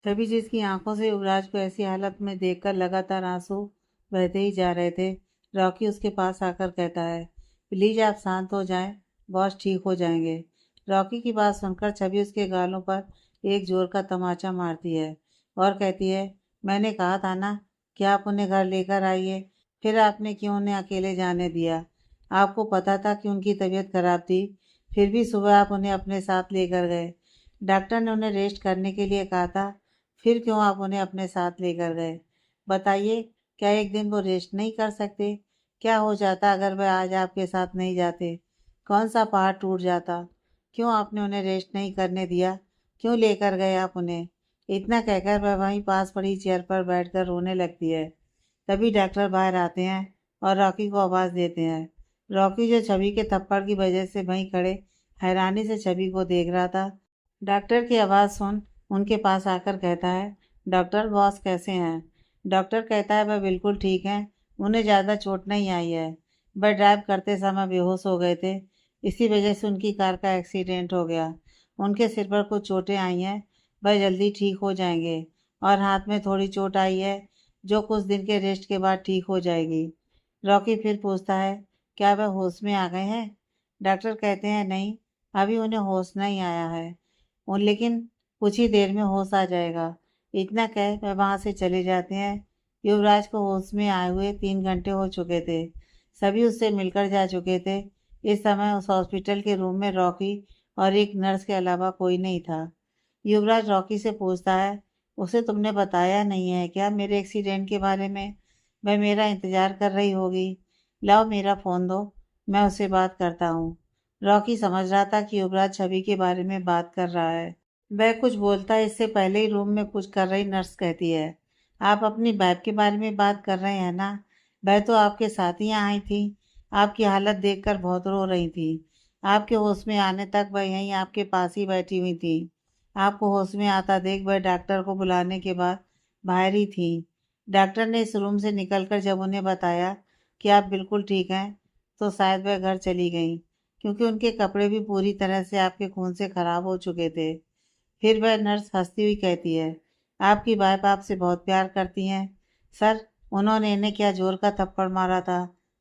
छवि जिसकी आंखों से युवराज को ऐसी हालत में देखकर लगातार आंसू बहते ही जा रहे थे। रॉकी उसके पास आकर कहता है, प्लीज आप शांत हो जाएं, बॉस ठीक हो जाएंगे। रॉकी की बात सुनकर छवि उसके गालों पर एक जोर का तमाचा मारती है और कहती है, मैंने कहा था ना कि आप उन्हें घर लेकर आइए, फिर आपने क्यों उन्हें अकेले जाने दिया? आपको पता था कि उनकी तबीयत खराब थी, फिर भी सुबह आप उन्हें अपने साथ लेकर गए। डॉक्टर ने उन्हें रेस्ट करने के लिए कहा था, फिर क्यों आप उन्हें अपने साथ लेकर गए? बताइए, क्या एक दिन वो रेस्ट नहीं कर सकते? क्या हो जाता अगर वह आज आपके साथ नहीं जाते? कौन सा पहाड़ टूट जाता? क्यों आपने उन्हें रेस्ट नहीं करने दिया? क्यों लेकर गए आप उन्हें? इतना कहकर वह वहीं पास पड़ी चेयर पर बैठकर रोने लगती है। तभी डॉक्टर बाहर आते हैं और रॉकी को आवाज़ देते हैं। रॉकी, जो छवि के थप्पड़ की वजह से वहीं खड़े हैरानी से छवि को देख रहा था, डॉक्टर की आवाज़ सुन उनके पास आकर कहता है, डॉक्टर, बॉस कैसे हैं? डॉक्टर कहता है, वह बिल्कुल ठीक हैं, उन्हें ज़्यादा चोट नहीं आई है। वह ड्राइव करते समय बेहोश हो गए थे, इसी वजह से उनकी कार का एक्सीडेंट हो गया। उनके सिर पर कुछ चोटें आई हैं, वह जल्दी ठीक हो जाएंगे। और हाथ में थोड़ी चोट आई है, जो कुछ दिन के रेस्ट के बाद ठीक हो जाएगी। रॉकी फिर पूछता है, क्या वह होश में आ गए हैं? डॉक्टर कहते हैं, नहीं, अभी उन्हें होश नहीं आया है, लेकिन कुछ ही देर में होश आ जाएगा। इतना कह वह वहाँ से चले जाते हैं। युवराज को होश में आए हुए 3 घंटे हो चुके थे। सभी उससे मिलकर जा चुके थे। इस समय उस हॉस्पिटल के रूम में रॉकी और एक नर्स के अलावा कोई नहीं था। युवराज रॉकी से पूछता है, उसे तुमने बताया नहीं है क्या मेरे एक्सीडेंट के बारे में? वह मेरा इंतज़ार कर रही होगी। लाओ मेरा फ़ोन दो, मैं उससे बात करता हूँ। रॉकी समझ रहा था कि युवराज छवि के बारे में बात कर रहा है। वह कुछ बोलता है, इससे पहले ही रूम में कुछ कर रही नर्स कहती है, आप अपनी वाइफ के बारे में बात कर रहे हैं ना? वह तो आपके साथ ही यहाँ आई थी, आपकी हालत देखकर बहुत रो रही थी। आपके होश में आने तक वह यहीं आपके पास ही बैठी हुई थी। आपको होश में आता देख वह डॉक्टर को बुलाने के बाद बाहर ही थी। डॉक्टर ने इस रूम से निकलकर जब उन्हें बताया कि आप बिल्कुल ठीक हैं, तो शायद वह घर चली गई, क्योंकि उनके कपड़े भी पूरी तरह से आपके खून से खराब हो चुके थे। फिर वह नर्स हंसती हुई कहती है, आपकी वाइफ आपसे बहुत प्यार करती हैं सर। उन्होंने इन्हें क्या जोर का थप्पड़ मारा था,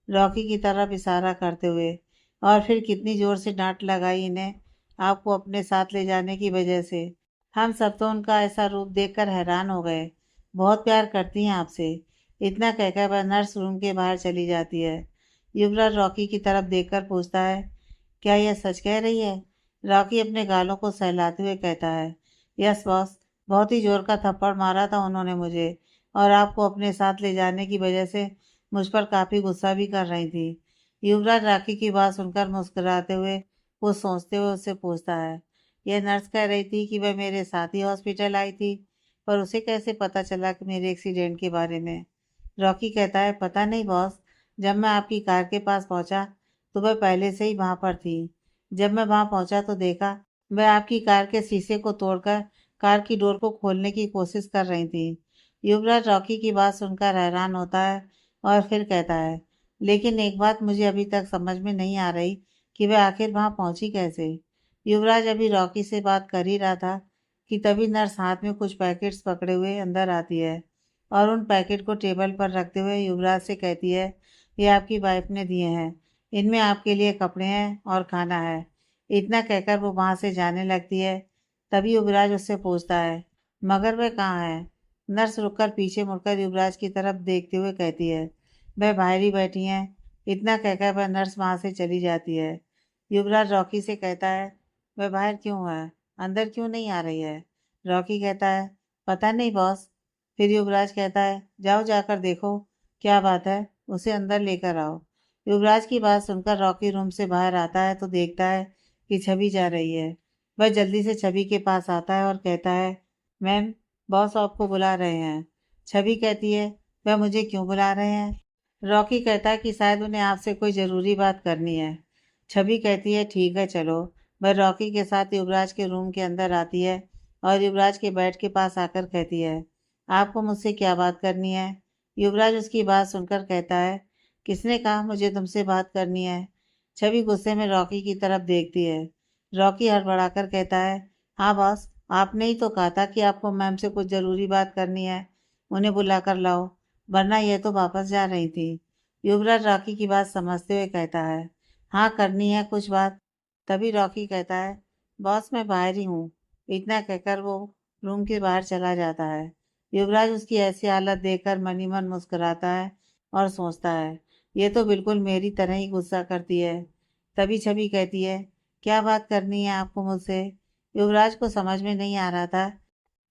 रॉकी की तरफ इशारा करते हुए। और फिर कितनी जोर से डांट लगाई इन्हें, आपको अपने साथ ले जाने की वजह से। हम सब तो उनका ऐसा रूप देखकर हैरान हो गए। बहुत प्यार करती हैं आपसे। इतना कहकर वह नर्स रूम के बाहर चली जाती है। युवराज रॉकी की तरफ देखकर पूछता है, क्या यह सच कह रही है? रॉकी अपने गालों को सहलाते हुए कहता है, यस बॉस, बहुत ही जोर का थप्पड़ मारा था उन्होंने मुझे, और आपको अपने साथ ले जाने की वजह से मुझ पर काफ़ी गुस्सा भी कर रही थी। युवराज रॉकी की बात सुनकर मुस्कुराते हुए कुछ सोचते हुए उससे पूछता है, यह नर्स कह रही थी कि वह मेरे साथ ही हॉस्पिटल आई थी, पर उसे कैसे पता चला कि मेरे एक्सीडेंट के बारे में? रॉकी कहता है, पता नहीं बॉस, जब मैं आपकी कार के पास पहुंचा तो वह पहले से ही वहां पर थी। जब मैं वहां पहुंचा तो देखा वह आपकी कार के शीशे को तोड़कर कार की डोर को खोलने की कोशिश कर रही थी। युवराज रॉकी की बात सुनकर हैरान होता है और फिर कहता है, लेकिन एक बात मुझे अभी तक समझ में नहीं आ रही कि वह आखिर वहां पहुंची कैसे? युवराज अभी रॉकी से बात कर ही रहा था कि तभी नर्स हाथ में कुछ पैकेट्स पकड़े हुए अंदर आती है और उन पैकेट को टेबल पर रखते हुए युवराज से कहती है, ये आपकी वाइफ ने दिए हैं, इनमें आपके लिए कपड़े हैं और खाना है। इतना कहकर वो वहाँ से जाने लगती है। तभी युवराज उससे पूछता है, मगर वह कहाँ है? नर्स रुककर पीछे मुड़कर युवराज की तरफ देखते हुए कहती है, वह बाहर ही बैठी हैं। इतना कहकर वह नर्स वहाँ से चली जाती है। युवराज रॉकी से कहता है, वह बाहर क्यों है, अंदर क्यों नहीं आ रही है? रॉकी कहता है, पता नहीं बॉस। फिर युवराज कहता है, जाओ जाकर देखो क्या बात है, उसे अंदर लेकर आओ। युवराज की बात सुनकर रॉकी रूम से बाहर आता है तो देखता है कि छवि जा रही है। वह जल्दी से छवि के पास आता है और कहता है, मैम, बॉस आपको बुला रहे हैं। छवि कहती है, वह मुझे क्यों बुला रहे हैं? रॉकी कहता है कि शायद उन्हें आपसे कोई ज़रूरी बात करनी है। छवि कहती है, ठीक है चलो। वह रॉकी के साथ युवराज के रूम के अंदर आती है और युवराज के बेड के पास आकर कहती है, आपको मुझसे क्या बात करनी है? युवराज उसकी बात सुनकर कहता है, किसने कहा मुझे तुमसे बात करनी है? छवि गुस्से में रॉकी की तरफ देखती है। रॉकी हड़बड़ाकर कहता है, हाँ बॉस, आपने ही तो कहा था कि आपको मैम से कुछ ज़रूरी बात करनी है, उन्हें बुला कर लाओ, वरना यह तो वापस जा रही थी। युवराज रॉकी की बात समझते हुए कहता है, हाँ करनी है कुछ बात। तभी रॉकी कहता है, बॉस मैं बाहर ही हूँ। इतना कहकर वो रूम के बाहर चला जाता है। युवराज उसकी ऐसी हालत देखकर मन ही मन मुस्कुराता है और सोचता है, ये तो बिल्कुल मेरी तरह ही गुस्सा करती है। तभी छवि कहती है, क्या बात करनी है आपको मुझसे। युवराज को समझ में नहीं आ रहा था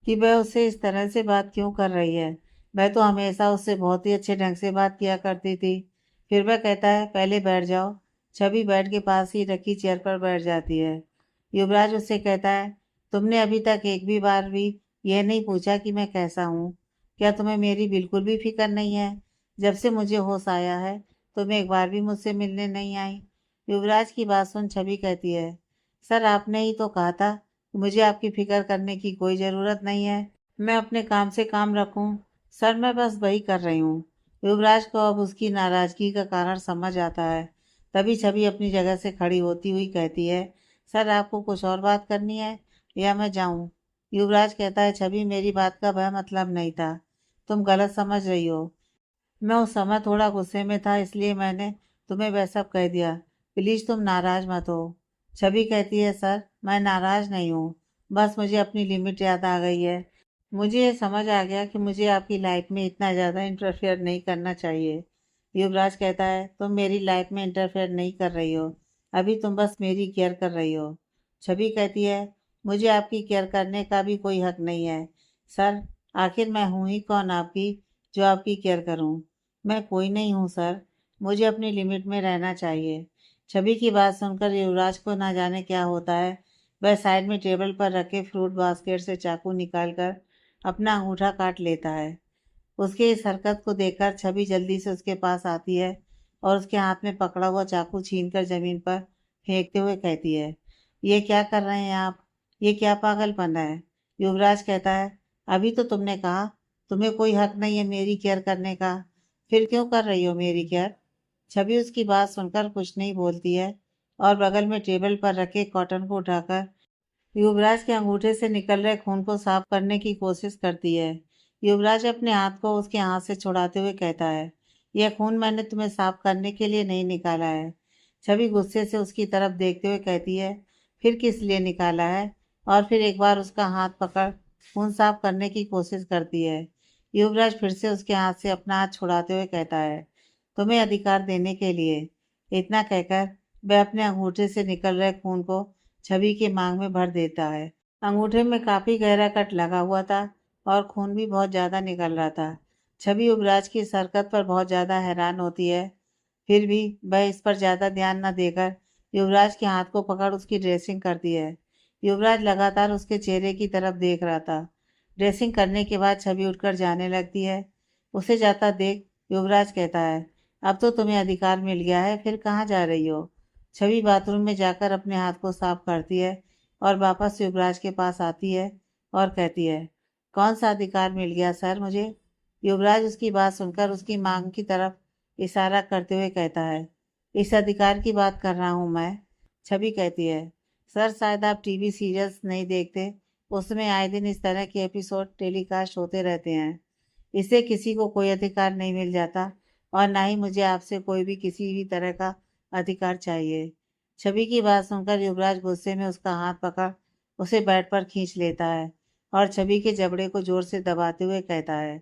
कि वह उससे इस तरह से बात क्यों कर रही है। वह तो हमेशा उससे बहुत ही अच्छे ढंग से बात किया करती थी। फिर वह कहता है, पहले बैठ जाओ। छवि बेड के पास ही रखी चेयर पर बैठ जाती है। युवराज उससे कहता है, तुमने अभी तक एक भी बार भी यह नहीं पूछा कि मैं कैसा हूँ। क्या तुम्हें मेरी बिल्कुल भी फिक्र नहीं है? जब से मुझे होश आया है तुम एक बार भी मुझसे मिलने नहीं आई। युवराज की बात सुन छवि कहती है, सर आपने ही तो कहा था मुझे आपकी फिक्र करने की कोई ज़रूरत नहीं है। मैं अपने काम से काम रखूं। सर मैं बस वही कर रही हूँ। युवराज को अब उसकी नाराज़गी का कारण समझ आता है। तभी छवि अपनी जगह से खड़ी होती हुई कहती है, सर आपको कुछ और बात करनी है या मैं जाऊं? युवराज कहता है, छवि मेरी बात का वह मतलब नहीं था। तुम गलत समझ रही हो। मैं उस समय थोड़ा गुस्से में था इसलिए मैंने तुम्हें वह सब कह दिया। प्लीज़ तुम नाराज़ मत हो। छवि कहती है, सर मैं नाराज़ नहीं हूँ, बस मुझे अपनी लिमिट याद आ गई है। मुझे ये समझ आ गया कि मुझे आपकी लाइफ में इतना ज़्यादा इंटरफेयर नहीं करना चाहिए। युवराज कहता है, तुम मेरी लाइफ में इंटरफेयर नहीं कर रही हो, अभी तुम बस मेरी केयर कर रही हो। छवि कहती है, मुझे आपकी केयर करने का भी कोई हक नहीं है। सर आखिर मैं हूँ ही कौन आपकी जो आपकी केयर करूँ। मैं कोई नहीं हूँ सर, मुझे अपनी लिमिट में रहना चाहिए। छवि की बात सुनकर युवराज को ना जाने क्या होता है। वह साइड में टेबल पर रखे फ्रूट बास्केट से चाकू निकालकर अपना अंगूठा काट लेता है। उसके इस हरकत को देखकर छवि जल्दी से उसके पास आती है और उसके हाथ में पकड़ा हुआ चाकू छीनकर जमीन पर फेंकते हुए कहती है, ये क्या कर रहे हैं आप? ये क्या पागलपन है? युवराज कहता है, अभी तो तुमने कहा तुम्हें कोई हक नहीं है मेरी केयर करने का, फिर क्यों कर रही हो मेरी केयर? छवि उसकी बात सुनकर कुछ नहीं बोलती है और बगल में टेबल पर रखे कॉटन को उठाकर युवराज के अंगूठे से निकल रहे खून को साफ करने की कोशिश करती है। युवराज अपने हाथ को उसके हाथ से छुड़ाते हुए कहता है, यह खून मैंने तुम्हें साफ करने के लिए नहीं निकाला है। छवि गुस्से से उसकी तरफ देखते हुए कहती है, फिर किस लिए निकाला है? और फिर एक बार उसका हाथ पकड़ खून साफ करने की कोशिश करती है। युवराज फिर से उसके हाथ से अपना हाथ छुड़ाते हुए कहता है, तुम्हें अधिकार देने के लिए। इतना कहकर वह अपने अंगूठे से निकल रहे खून को छवि की मांग में भर देता है। अंगूठे में काफी गहरा कट लगा हुआ था और खून भी बहुत ज्यादा निकल रहा था। छवि युवराज की इस हरकत पर बहुत ज्यादा हैरान होती है। फिर भी वह इस पर ज्यादा ध्यान न देकर युवराज के हाथ को पकड़ उसकी ड्रेसिंग करती है। युवराज लगातार उसके चेहरे की तरफ देख रहा था। ड्रेसिंग करने के बाद छवि उठकर जाने लगती है। उसे जाता देख युवराज कहता है, अब तो तुम्हें अधिकार मिल गया है, फिर कहाँ जा रही हो? छवि बाथरूम में जाकर अपने हाथ को साफ करती है और वापस युवराज के पास आती है और कहती है, कौन सा अधिकार मिल गया सर मुझे? युवराज उसकी बात सुनकर उसकी मांग की तरफ इशारा करते हुए कहता है, इस अधिकार की बात कर रहा हूँ मैं। छवि कहती है, सर शायद आप टीवी सीरियल्स नहीं देखते, उसमें आए दिन इस तरह के एपिसोड टेलीकास्ट होते रहते हैं। इससे किसी को कोई अधिकार नहीं मिल जाता और ना ही मुझे आपसे कोई भी किसी भी तरह का अधिकार चाहिए। छवि की बात सुनकर युवराज गुस्से में उसका हाथ पकड़ उसे बेड पर खींच लेता है और छवि के जबड़े को जोर से दबाते हुए कहता है,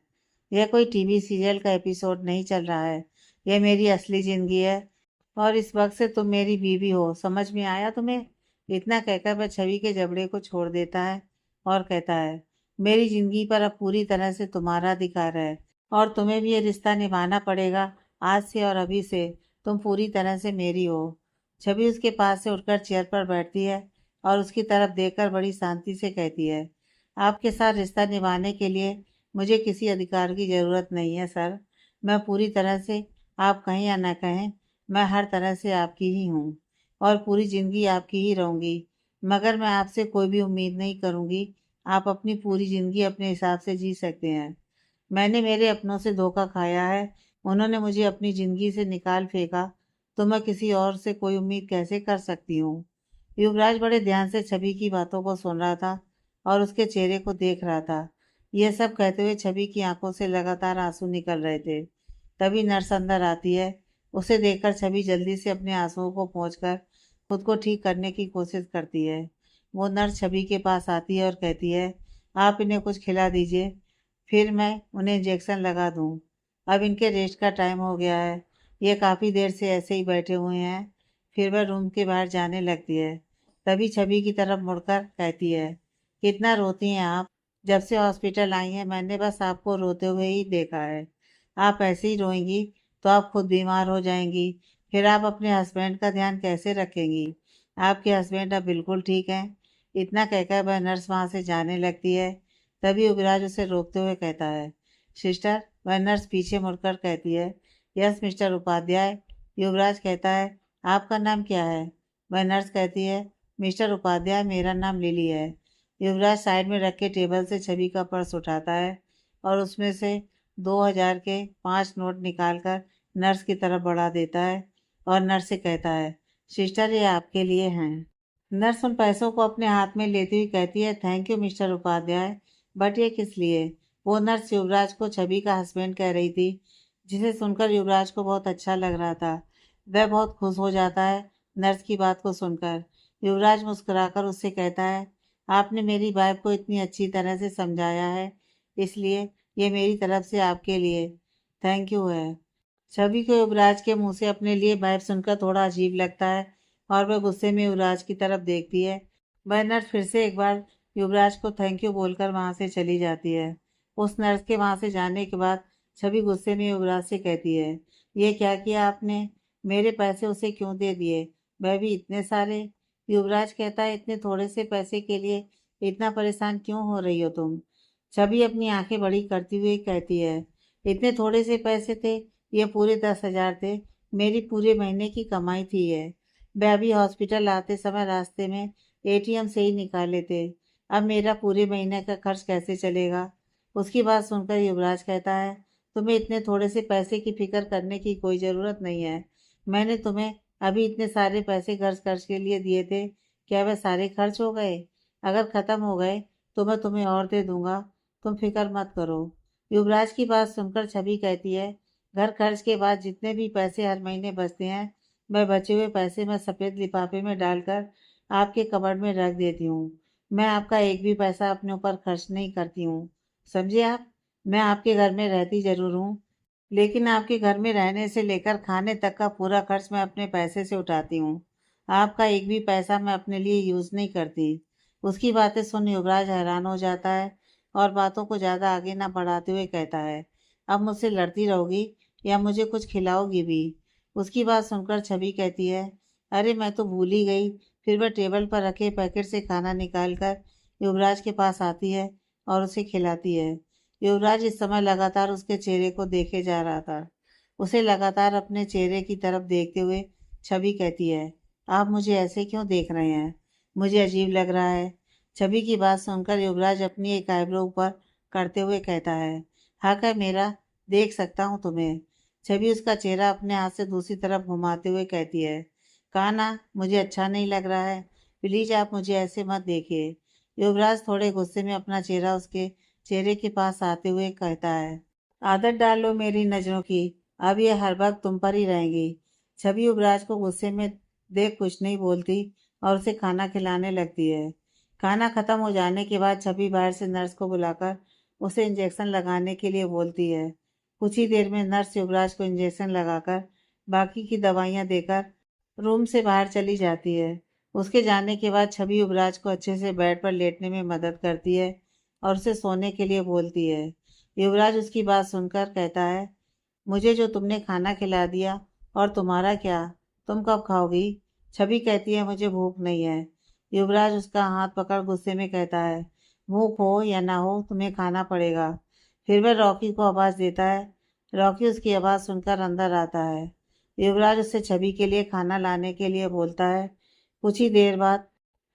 यह कोई टीवी सीरियल का एपिसोड नहीं चल रहा है, यह मेरी असली जिंदगी है और इस वक्त से तुम मेरी बीवी हो, समझ में आया तुम्हें? इतना कहकर वह छवि के जबड़े को छोड़ देता है और कहता है, मेरी जिंदगी पर अब पूरी तरह से तुम्हारा अधिकार है और तुम्हें भी ये रिश्ता निभाना पड़ेगा। आज से और अभी से तुम पूरी तरह से मेरी हो। छवि उसके पास से उठकर चेयर पर बैठती है और उसकी तरफ देखकर बड़ी शांति से कहती है, आपके साथ रिश्ता निभाने के लिए मुझे किसी अधिकार की ज़रूरत नहीं है सर। मैं पूरी तरह से, आप कहें या ना कहें, मैं हर तरह से आपकी ही हूँ और पूरी ज़िंदगी आपकी ही रहूँगी। मगर मैं आपसे कोई भी उम्मीद नहीं करूँगी। आप अपनी पूरी ज़िंदगी अपने हिसाब से जी सकते हैं। मैंने मेरे अपनों से धोखा खाया है, उन्होंने मुझे अपनी ज़िंदगी से निकाल फेंका, तो मैं किसी और से कोई उम्मीद कैसे कर सकती हूँ? युवराज बड़े ध्यान से छवि की बातों को सुन रहा था और उसके चेहरे को देख रहा था। यह सब कहते हुए छवि की आंखों से लगातार आंसू निकल रहे थे। तभी नर्स अंदर आती है। उसे देखकर छवि जल्दी से अपने आंसुओं को पोंछकर खुद को ठीक करने की कोशिश करती है। वो नर्स छवि के पास आती है और कहती है, आप इन्हें कुछ खिला दीजिए, फिर मैं उन्हें इंजेक्शन लगा दूँ। अब इनके रेस्ट का टाइम हो गया है। ये काफ़ी देर से ऐसे ही बैठे हुए हैं। फिर वह रूम के बाहर जाने लगती है। तभी छवि की तरफ मुड़कर कहती है, कितना रोती हैं आप। जब से हॉस्पिटल आई हैं मैंने बस आपको रोते हुए ही देखा है। आप ऐसे ही रोएंगी तो आप खुद बीमार हो जाएंगी। फिर आप अपने हस्बैंड का ध्यान कैसे रखेंगी। आपके हस्बैंड अब बिल्कुल ठीक हैं। इतना कहकर वह नर्स वहाँ से जाने लगती है। तभी युवराज उसे रोकते हुए कहता है, सिस्टर। वह नर्स पीछे मुड़कर कहती है, यस मिस्टर उपाध्याय। युवराज कहता है, आपका नाम क्या है। वह नर्स कहती है, मिस्टर उपाध्याय मेरा नाम लिली है। युवराज साइड में रखे टेबल से छवि का पर्स उठाता है और उसमें से 2000 के 5 नोट निकालकर नर्स की तरफ बढ़ा देता है और नर्स से कहता है, सिस्टर ये आपके लिए हैं। नर्स उन पैसों को अपने हाथ में लेती हुई कहती है, thank you mister Upadhyay, but ये किस लिए। वो नर्स युवराज को छवि का हस्बैंड कह रही थी, जिसे सुनकर युवराज को बहुत अच्छा लग रहा था। वह बहुत खुश हो जाता है नर्स की बात को सुनकर। युवराज मुस्कुराकर उससे कहता है, आपने मेरी वाइफ को इतनी अच्छी तरह से समझाया है, इसलिए ये मेरी तरफ से आपके लिए थैंक यू है। छवि को युवराज के मुंह से अपने लिए वाइफ सुनकर थोड़ा अजीब लगता है और वह गुस्से में युवराज की तरफ देखती है। वह नर्स फिर से एक बार युवराज को थैंक यू बोलकर वहां से चली जाती है। उस नर्स के वहां से जाने के बाद छवि गुस्से में युवराज से कहती है, ये क्या किया आपने। मेरे पैसे उसे क्यों दे दिए, वह भी इतने सारे। युवराज कहता है, इतने थोड़े से पैसे के लिए इतना परेशान क्यों हो रही हो तुम। छवि अपनी आंखें बड़ी करती हुई कहती है, इतने थोड़े से पैसे थे, ये पूरे 10,000 थे। मेरी पूरे महीने की कमाई थी ये। मैं अभी हॉस्पिटल आते समय रास्ते में एटीएम से ही निकाले थे। अब मेरा पूरे महीने का खर्च कैसे चलेगा। उसकी बात सुनकर युवराज कहता है, तुम्हें इतने थोड़े से पैसे की फिक्र करने की कोई ज़रूरत नहीं है। मैंने तुम्हें अभी इतने सारे पैसे खर्च खर्च के लिए दिए थे, क्या वह सारे खर्च हो गए। अगर ख़त्म हो गए तो मैं तुम्हें और दे दूंगा, तुम फिक्र मत करो। युवराज की बात सुनकर छवि कहती है, घर खर्च के बाद जितने भी पैसे हर महीने बचते हैं, मैं बचे हुए पैसे मैं सफ़ेद लिफाफे में डालकर आपके कबर्ड में रख देती हूँ। मैं आपका एक भी पैसा अपने ऊपर खर्च नहीं करती हूँ, समझे आप। मैं आपके घर में रहती ज़रूर हूँ, लेकिन आपके घर में रहने से लेकर खाने तक का पूरा खर्च मैं अपने पैसे से उठाती हूँ। आपका एक भी पैसा मैं अपने लिए यूज़ नहीं करती। उसकी बातें सुन युवराज हैरान हो जाता है और बातों को ज़्यादा आगे ना बढ़ाते हुए कहता है, अब मुझसे लड़ती रहोगी या मुझे कुछ खिलाओगी भी। उसकी बात सुनकर छवि कहती है, अरे मैं तो भूल ही गई। फिर वह टेबल पर रखे पैकेट से खाना निकाल कर युवराज के पास आती है और उसे खिलाती है। युवराज इस समय लगातार उसके चेहरे को देखे जा रहा था। उसे लगातार अपने चेहरे की तरफ देखते हुए छवि कहती है, आप मुझे ऐसे क्यों देख रहे हैं, मुझे अजीब लग रहा है। छवि की बात सुनकर युवराज अपनी एक आईब्रो ऊपर करते हुए कहता है, हक है मेरा, देख सकता हूँ तुम्हें। छवि उसका चेहरा अपने हाथ से दूसरी तरफ घुमाते हुए कहती है, कहा ना मुझे अच्छा नहीं लग रहा है, प्लीज आप मुझे ऐसे मत देखिए। युवराज थोड़े गुस्से में अपना चेहरा उसके चेहरे के पास आते हुए कहता है, आदत डाल लो मेरी नज़रों की, अब ये हर वक्त तुम पर ही रहेंगी। छवि युवराज को गुस्से में देख कुछ नहीं बोलती और उसे खाना खिलाने लगती है। खाना खत्म हो जाने के बाद छवि बाहर से नर्स को बुलाकर उसे इंजेक्शन लगाने के लिए बोलती है। कुछ ही देर में नर्स युवराज को इंजेक्शन लगाकर बाकी की दवाइयाँ देकर रूम से बाहर चली जाती है। उसके जाने के बाद छवि युवराज को अच्छे से बेड पर लेटने में मदद करती है और उसे सोने के लिए बोलती है। युवराज उसकी बात सुनकर कहता है, मुझे जो तुमने खाना खिला दिया, और तुम्हारा क्या, तुम कब खाओगी। छवि कहती है, मुझे भूख नहीं है। युवराज उसका हाथ पकड़ गुस्से में कहता है, भूख हो या ना हो तुम्हें खाना पड़ेगा। फिर वह रॉकी को आवाज़ देता है। रॉकी उसकी आवाज़ सुनकर अंदर आता है। युवराज उससे छवि के लिए खाना लाने के लिए बोलता है। कुछ ही देर बाद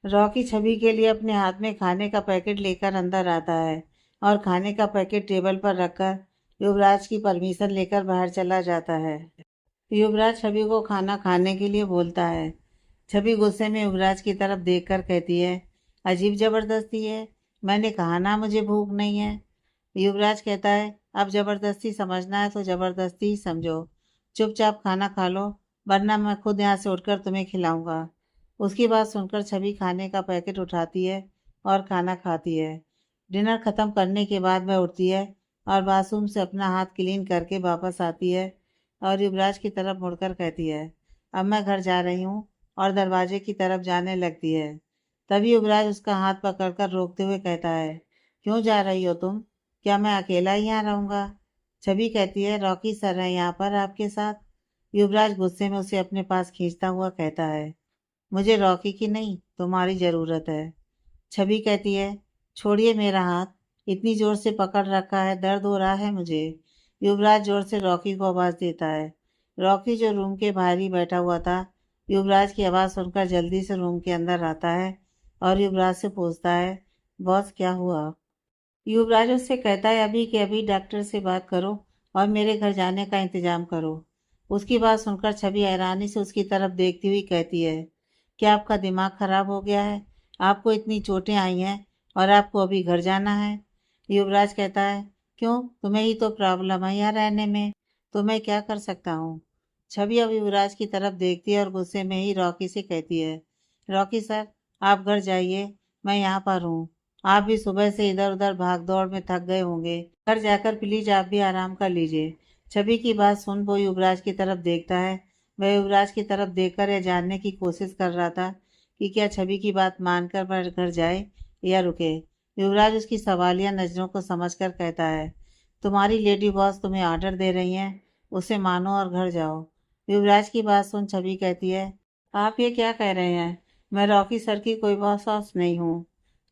रॉकी छवि के लिए अपने हाथ में खाने का पैकेट लेकर अंदर आता है और खाने का पैकेट टेबल पर रखकर युवराज की परमिशन लेकर बाहर चला जाता है। युवराज छवि को खाना खाने के लिए बोलता है। छवि गुस्से में युवराज की तरफ देखकर कहती है, अजीब ज़बरदस्ती है, मैंने कहा ना मुझे भूख नहीं है। युवराज कहता है, अब जबरदस्ती समझना है तो जबरदस्ती ही समझो। चुपचाप खाना खा लो, वरना मैं खुद यहाँ से उठकर तुम्हें खिलाऊंगा। उसकी बात सुनकर छवि खाने का पैकेट उठाती है और खाना खाती है। डिनर खत्म करने के बाद वह उठती है और बाथरूम से अपना हाथ क्लीन करके वापस आती है और युवराज की तरफ मुड़कर कहती है, अब मैं घर जा रही हूँ, और दरवाजे की तरफ जाने लगती है। तभी युवराज उसका हाथ पकड़कर रोकते हुए कहता है, क्यों जा रही हो तुम? क्या मैं अकेला ही यहाँ रहूंगा? छवि कहती है, रॉकी सर है यहाँ पर आपके साथ। युवराज गुस्से में उसे अपने पास खींचता हुआ कहता है, मुझे रॉकी की नहीं तुम्हारी जरूरत है। छवि कहती है, छोड़िए मेरा हाथ, इतनी जोर से पकड़ रखा है, दर्द हो रहा है मुझे। युवराज जोर से रॉकी को आवाज देता है। रॉकी जो रूम के बाहर ही बैठा हुआ था, युवराज की आवाज सुनकर जल्दी से रूम के अंदर आता है और युवराज से पूछता है, बॉस क्या हुआ? युवराज उससे कहता है, अभी के अभी डॉक्टर से बात करो और मेरे घर जाने का इंतजाम करो। उसकी बात सुनकर छवि हैरानी से उसकी तरफ देखती हुई कहती है, क्या आपका दिमाग खराब हो गया है? आपको इतनी चोटें आई हैं और आपको अभी घर जाना है? युवराज कहता है, क्यों, तुम्हें ही तो प्रॉब्लम है यहाँ रहने में, तो मैं क्या कर सकता हूँ? छवि अब युवराज की तरफ देखती है और गुस्से में ही रॉकी से कहती है, रॉकी सर, आप घर जाइए, मैं यहाँ पर हूँ। आप भी सुबह से इधर उधर भाग दौड़ में थक गए होंगे, घर जाकर प्लीज आप भी आराम कर लीजिए। छवि की बात सुन वो युवराज की तरफ देखता है। वह युवराज की तरफ देखकर यह जानने की कोशिश कर रहा था कि क्या छवि की बात मानकर वह घर जाए या रुके। युवराज उसकी सवालिया नजरों को समझकर कहता है, तुम्हारी लेडी बॉस तुम्हें ऑर्डर दे रही हैं, उसे मानो और घर जाओ। युवराज की बात सुन छवि कहती है, आप ये क्या कह रहे हैं? मैं रॉकी सर की कोई बॉस वॉस नहीं हूँ।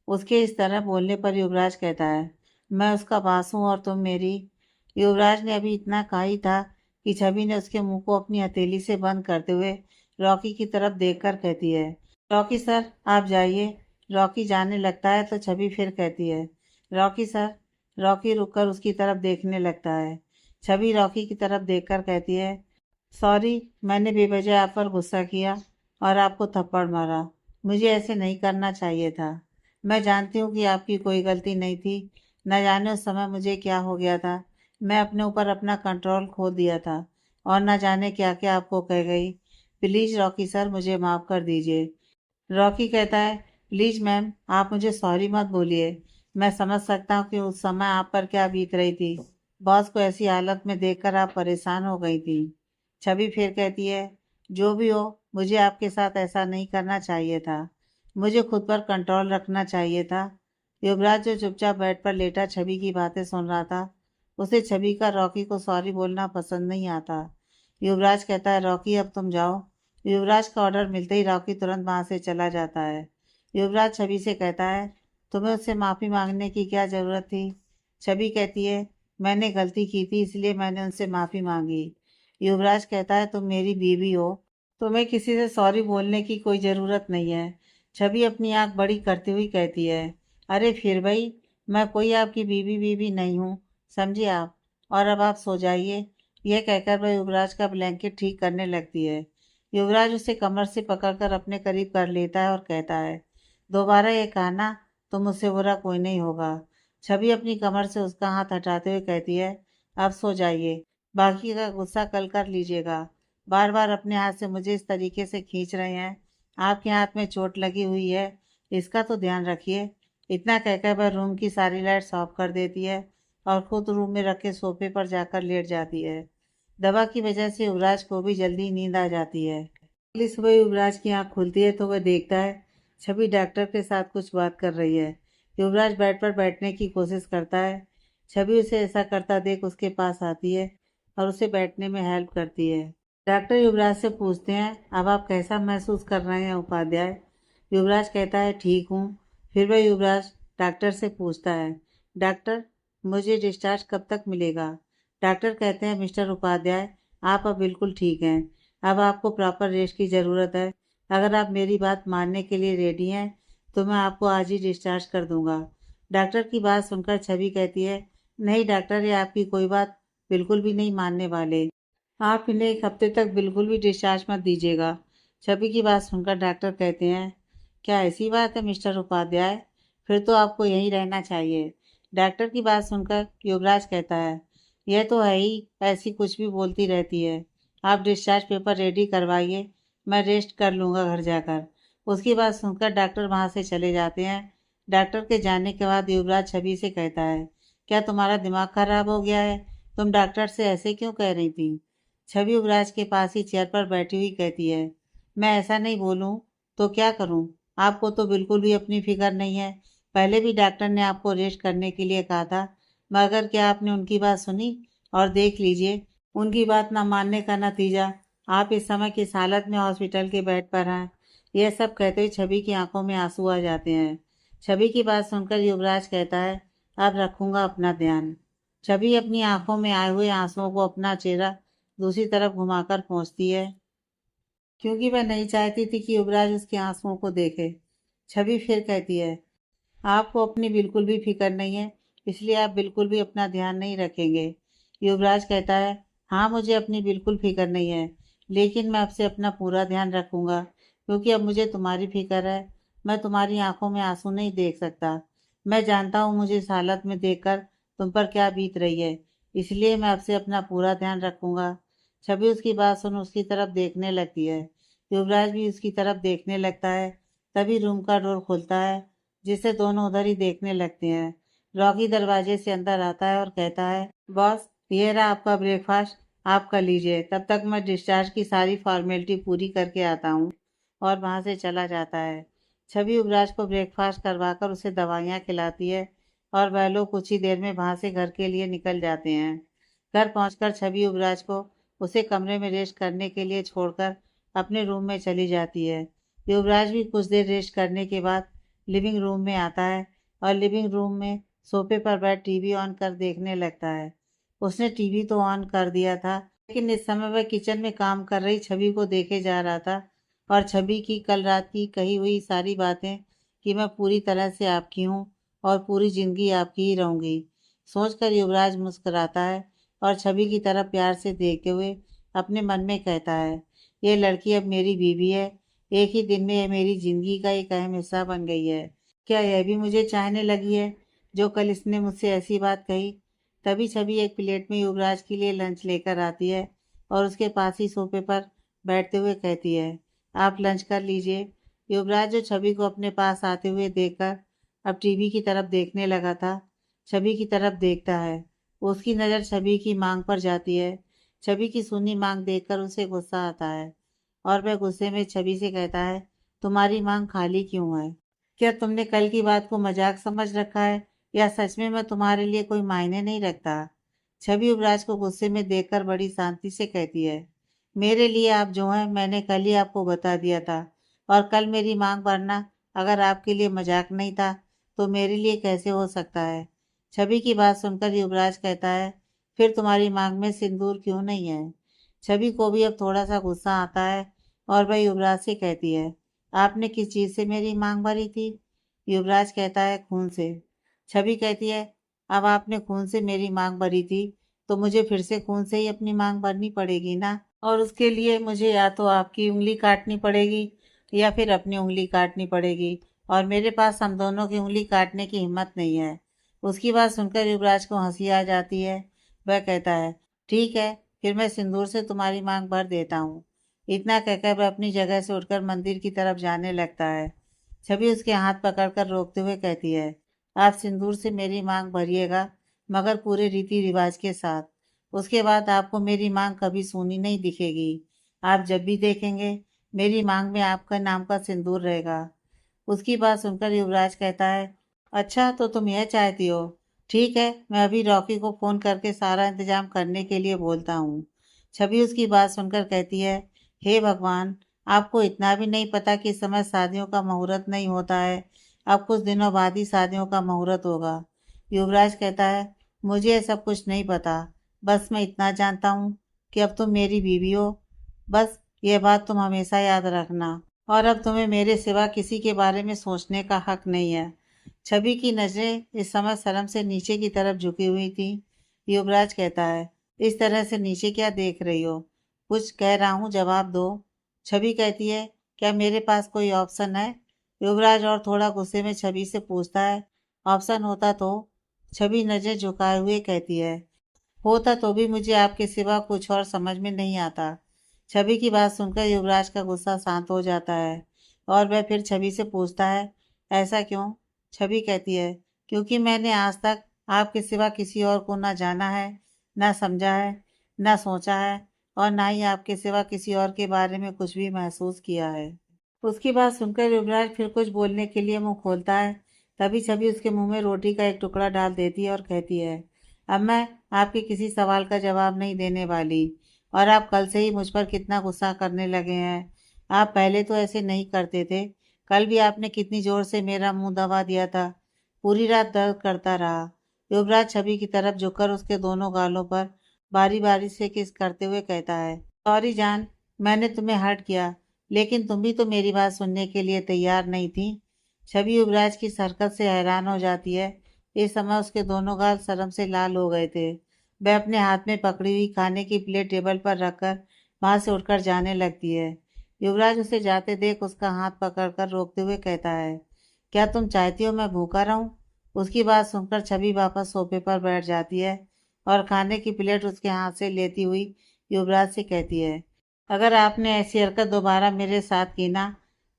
उसके इस तरह बोलने पर युवराज कहता है, मैं उसका बास हूँ और तुम मेरी। युवराज ने अभी इतना कहा ही था कि छवि ने उसके मुंह को अपनी हथेली से बंद करते हुए रॉकी की तरफ देखकर कहती है, रॉकी सर आप जाइए। रॉकी जाने लगता है तो छवि फिर कहती है, रॉकी सर। रॉकी रुककर उसकी तरफ देखने लगता है। छवि रॉकी की तरफ देखकर कहती है, सॉरी, मैंने बेवजह आप पर गुस्सा किया और आपको थप्पड़ मारा। मुझे ऐसे नहीं करना चाहिए था। मैं जानती हूँ कि आपकी कोई गलती नहीं थी। न जाने उस समय मुझे क्या हो गया था। मैं अपने ऊपर अपना कंट्रोल खो दिया था और न जाने क्या क्या आपको कह गई। प्लीज़ रॉकी सर, मुझे माफ़ कर दीजिए। रॉकी कहता है, प्लीज़ मैम, आप मुझे सॉरी मत बोलिए। मैं समझ सकता हूँ कि उस समय आप पर क्या बीत रही थी। बॉस को ऐसी हालत में देखकर आप परेशान हो गई थी। छवि फिर कहती है, जो भी हो, मुझे आपके साथ ऐसा नहीं करना चाहिए था। मुझे खुद पर कंट्रोल रखना चाहिए था। युवराज जो चुपचाप बेड पर लेटा छवि की बातें सुन रहा था, उसे छवि का रॉकी को सॉरी बोलना पसंद नहीं आता। युवराज कहता है, रॉकी अब तुम जाओ। युवराज का ऑर्डर मिलते ही रॉकी तुरंत वहां से चला जाता है। युवराज छवि से कहता है, तुम्हें उससे माफ़ी मांगने की क्या ज़रूरत थी? छवि कहती है, मैंने गलती की थी इसलिए मैंने उनसे माफ़ी मांगी। युवराज कहता है, तुम मेरी बीवी हो, तुम्हें किसी से सॉरी बोलने की कोई ज़रूरत नहीं है। छवि अपनी आंख बड़ी करती हुई कहती है, अरे फिर भाई, मैं कोई आपकी बीवी बीवी नहीं हूँ, समझिए आप। और अब आप सो जाइए। यह कहकर वह युवराज का ब्लैंकेट ठीक करने लगती है। युवराज उसे कमर से पकड़कर अपने करीब कर लेता है और कहता है, दोबारा ये कहना तो मुझसे बुरा कोई नहीं होगा। छवि अपनी कमर से उसका हाथ हटाते हुए कहती है, अब सो जाइए, बाकी का गुस्सा कल कर लीजिएगा। बार बार अपने हाथ से मुझे इस तरीके से खींच रहे हैं। आपके हाथ में चोट लगी हुई है, इसका तो ध्यान रखिए। इतना कहकर वह रूम की सारी लाइट्स ऑफ कर देती है और खुद रूम में रखे सोफे पर जाकर लेट जाती है। दवा की वजह से युवराज को भी जल्दी नींद आ जाती है। अगली सुबह युवराज की आंख खुलती है तो वह देखता है छवि डॉक्टर के साथ कुछ बात कर रही है। युवराज बेड पर बैठने की कोशिश करता है। छवि उसे ऐसा करता देख उसके पास आती है और उसे बैठने में हेल्प करती है। डॉक्टर युवराज से पूछते हैं, अब आप कैसा महसूस कर रहे हैं उपाध्याय? युवराज कहता है, ठीक हूँ। फिर वह युवराज डॉक्टर से पूछता है, डॉक्टर, मुझे डिस्चार्ज कब तक मिलेगा? डॉक्टर कहते हैं, मिस्टर उपाध्याय, आप अब बिल्कुल ठीक हैं। अब आपको प्रॉपर रेस्ट की ज़रूरत है। अगर आप मेरी बात मानने के लिए रेडी हैं तो मैं आपको आज ही डिस्चार्ज कर दूंगा। डॉक्टर की बात सुनकर छवि कहती है, नहीं डॉक्टर, ये आपकी कोई बात बिल्कुल भी नहीं मानने वाले। आप इन्हें एक हफ्ते तक बिल्कुल भी डिस्चार्ज मत दीजिएगा। छवि की बात सुनकर डॉक्टर कहते हैं, क्या ऐसी बात है मिस्टर उपाध्याय? फिर तो आपको यहीं रहना चाहिए। डॉक्टर की बात सुनकर युवराज कहता है, यह तो है ही, ऐसी कुछ भी बोलती रहती है। आप डिस्चार्ज पेपर रेडी करवाइए, मैं रेस्ट कर लूँगा घर जाकर। उसकी बात सुनकर डॉक्टर वहाँ से चले जाते हैं। डॉक्टर के जाने के बाद युवराज छवि से कहता है, क्या तुम्हारा दिमाग खराब हो गया है? तुम डॉक्टर से ऐसे क्यों कह रही थी? छवि युवराज के पास ही चेयर पर बैठी हुई कहती है, मैं ऐसा नहीं बोलूं तो क्या करूं? आपको तो बिल्कुल भी अपनी फिक्र नहीं है। पहले भी डॉक्टर ने आपको रेस्ट करने के लिए कहा था, मगर क्या आपने उनकी बात सुनी? और देख लीजिए, उनकी बात ना मानने का नतीजा, आप इस समय किस हालत में हॉस्पिटल के बेड पर हैं। यह सब कहते हुए छवि की आंखों में आंसू आ जाते हैं। छवि की बात सुनकर युवराज कहता है, अब रखूंगा अपना ध्यान। छवि अपनी आंखों में आए हुए आंसुओं को अपना चेहरा दूसरी तरफ घुमाकर पहुंचती है, क्योंकि वह नहीं चाहती थी कि युवराज उसके आंसुओं को देखे। छवि फिर कहती है, आपको अपनी बिल्कुल भी फिक्र नहीं है, इसलिए आप बिल्कुल भी अपना ध्यान नहीं रखेंगे। युवराज कहता है, हाँ मुझे अपनी बिल्कुल फिक्र नहीं है, लेकिन मैं आपसे अपना पूरा ध्यान रखूंगा, क्योंकि अब मुझे तुम्हारी फिक्र है। मैं तुम्हारी आंखों में आंसू नहीं देख सकता। मैं जानता हूँ मुझे इस हालत में देखकर तुम पर क्या बीत रही है, इसलिए मैं आपसे अपना पूरा ध्यान रखूंगा। छवि उसकी बात सुन उसकी तरफ देखने लगती है। युवराज भी उसकी तरफ देखने लगता है। तभी रूम का डोर खुलता है, जिससे दोनों उधर ही देखने लगते हैं। रॉकी दरवाजे से अंदर आता है और कहता है, बॉस ये रहा आपका ब्रेकफास्ट, आप कर लीजिए, तब तक मैं डिस्चार्ज की सारी फॉर्मेलिटी पूरी करके आता हूँ। और वहाँ से चला जाता है। छवि युवराज को ब्रेकफास्ट करवाकर उसे दवाइयाँ खिलाती है और वह लोग कुछ ही देर में वहाँ से घर के लिए निकल जाते हैं। घर पहुँचकर छवि युवराज को उसे कमरे में रेस्ट करने के लिए छोड़कर अपने रूम में चली जाती है। युवराज भी कुछ देर रेस्ट करने के बाद लिविंग रूम में आता है और लिविंग रूम में सोफे पर बैठ टीवी ऑन कर देखने लगता है। उसने टीवी तो ऑन कर दिया था, लेकिन इस समय वह किचन में काम कर रही छवि को देखे जा रहा था और छवि की कल रात की कही हुई सारी बातें कि मैं पूरी तरह से आपकी हूँ और पूरी जिंदगी आपकी ही रहूंगी सोचकर युवराज मुस्कुराता है और छवि की तरफ प्यार से देखते हुए अपने मन में कहता है, ये लड़की अब मेरी बीवी है। एक ही दिन में यह मेरी जिंदगी का एक अहम हिस्सा बन गई है। क्या यह भी मुझे चाहने लगी है, जो कल इसने मुझसे ऐसी बात कही? तभी छवि एक प्लेट में युवराज के लिए लंच लेकर आती है और उसके पास ही सोफे पर बैठते हुए कहती है, आप लंच कर लीजिए। युवराज जो छवि को अपने पास आते हुए देखकर अब टीवी की तरफ देखने लगा था, छवि की तरफ देखता है। उसकी नज़र छवि की मांग पर जाती है। छवि की सूनी मांग देखकर उसे गुस्सा आता है और वह गुस्से में छवि से कहता है, तुम्हारी मांग खाली क्यों है? क्या तुमने कल की बात को मजाक समझ रखा है, या सच में मैं तुम्हारे लिए कोई मायने नहीं रखता? छवि युवराज को गुस्से में देखकर बड़ी शांति से कहती है, मेरे लिए आप जो हैं मैंने कल ही आपको बता दिया था, और कल मेरी मांग भरना अगर आपके लिए मजाक नहीं था तो मेरे लिए कैसे हो सकता है? छवि की बात सुनकर युवराज कहता है, फिर तुम्हारी मांग में सिंदूर क्यों नहीं है? छवि को भी अब थोड़ा सा गुस्सा आता है और वह युवराज से कहती है, आपने किस चीज़ से मेरी मांग भरी थी? युवराज कहता है, खून से। छवि कहती है, अब आपने खून से मेरी मांग भरी थी तो मुझे फिर से खून से ही अपनी मांग भरनी पड़ेगी ना, और उसके लिए मुझे या तो आपकी उंगली काटनी पड़ेगी या फिर अपनी उंगली काटनी पड़ेगी, और मेरे पास हम दोनों की उंगली काटने की हिम्मत नहीं है। उसकी बात सुनकर युवराज को हंसी आ जाती है। वह कहता है, ठीक है, फिर मैं सिंदूर से तुम्हारी मांग भर देता हूँ। इतना कहकर वह अपनी जगह से उठकर मंदिर की तरफ जाने लगता है। छवि उसके हाथ पकड़कर रोकते हुए कहती है, आप सिंदूर से मेरी मांग भरिएगा, मगर पूरे रीति रिवाज के साथ। उसके बाद आपको मेरी मांग कभी सूनी नहीं दिखेगी। आप जब भी देखेंगे मेरी मांग में आपका नाम का सिंदूर रहेगा। उसकी बात सुनकर युवराज कहता है, अच्छा तो तुम यह चाहती हो? ठीक है, मैं अभी रॉकी को फ़ोन करके सारा इंतजाम करने के लिए बोलता हूँ। छवि उसकी बात सुनकर कहती है, हे भगवान, आपको इतना भी नहीं पता कि इस समय शादियों का मुहूर्त नहीं होता है। अब कुछ दिनों बाद ही शादियों का मुहूर्त होगा। युवराज कहता है, मुझे ये सब कुछ नहीं पता, बस मैं इतना जानता हूँ कि अब तुम मेरी बीवी हो। बस ये बात तुम हमेशा याद रखना, और अब तुम्हें मेरे सिवा किसी के बारे में सोचने का हक नहीं है। छवि की नज़रें इस समय शर्म से नीचे की तरफ झुकी हुई थी। युवराज कहता है, इस तरह से नीचे क्या देख रही हो? कुछ कह रहा हूँ, जवाब दो। छवि कहती है, क्या मेरे पास कोई ऑप्शन है? युवराज और थोड़ा गुस्से में छवि से पूछता है, ऑप्शन होता तो? छवि नजर झुकाए हुए कहती है, होता तो भी मुझे आपके सिवा कुछ और समझ में नहीं आता। छवि की बात सुनकर युवराज का गुस्सा शांत हो जाता है और वह फिर छवि से पूछता है, ऐसा क्यों? छवि कहती है, क्योंकि मैंने आज तक आपके सिवा किसी और को ना जाना है, ना समझा है, ना सोचा है, और ना ही आपके सिवा किसी और के बारे में कुछ भी महसूस किया है। उसकी बात सुनकर युवराज फिर कुछ बोलने के लिए मुंह खोलता है। तभी छवि उसके मुंह में रोटी का एक टुकड़ा डाल देती है और कहती है, अब मैं आपके किसी सवाल का जवाब नहीं देने वाली। और आप कल से ही मुझ पर कितना गुस्सा करने लगे हैं। आप पहले तो ऐसे नहीं करते थे। कल भी आपने कितनी जोर से मेरा मुंह दबा दिया था। पूरी रात दर्द करता रहा। युवराज छवि की तरफ झुककर उसके दोनों गालों पर बारी बारी से किस करते हुए कहता है, सॉरी जान, मैंने तुम्हें हर्ट किया, लेकिन तुम भी तो मेरी बात सुनने के लिए तैयार नहीं थी। छवि युवराज की इस हरकत से हैरान हो जाती है। इस समय उसके दोनों गाल शर्म से लाल हो गए थे। वह अपने हाथ में पकड़ी हुई खाने की प्लेट टेबल पर रखकर वहां से उठकर जाने लगती है। युवराज उसे जाते देख उसका हाथ पकड़कर रोकते हुए कहता है, क्या तुम चाहती हो मैं भूखा रहूं? उसकी बात सुनकर छवि वापस सोफे पर बैठ जाती है और खाने की प्लेट उसके हाथ से लेती हुई युवराज से कहती है, अगर आपने ऐसी हरकत दोबारा मेरे साथ की ना,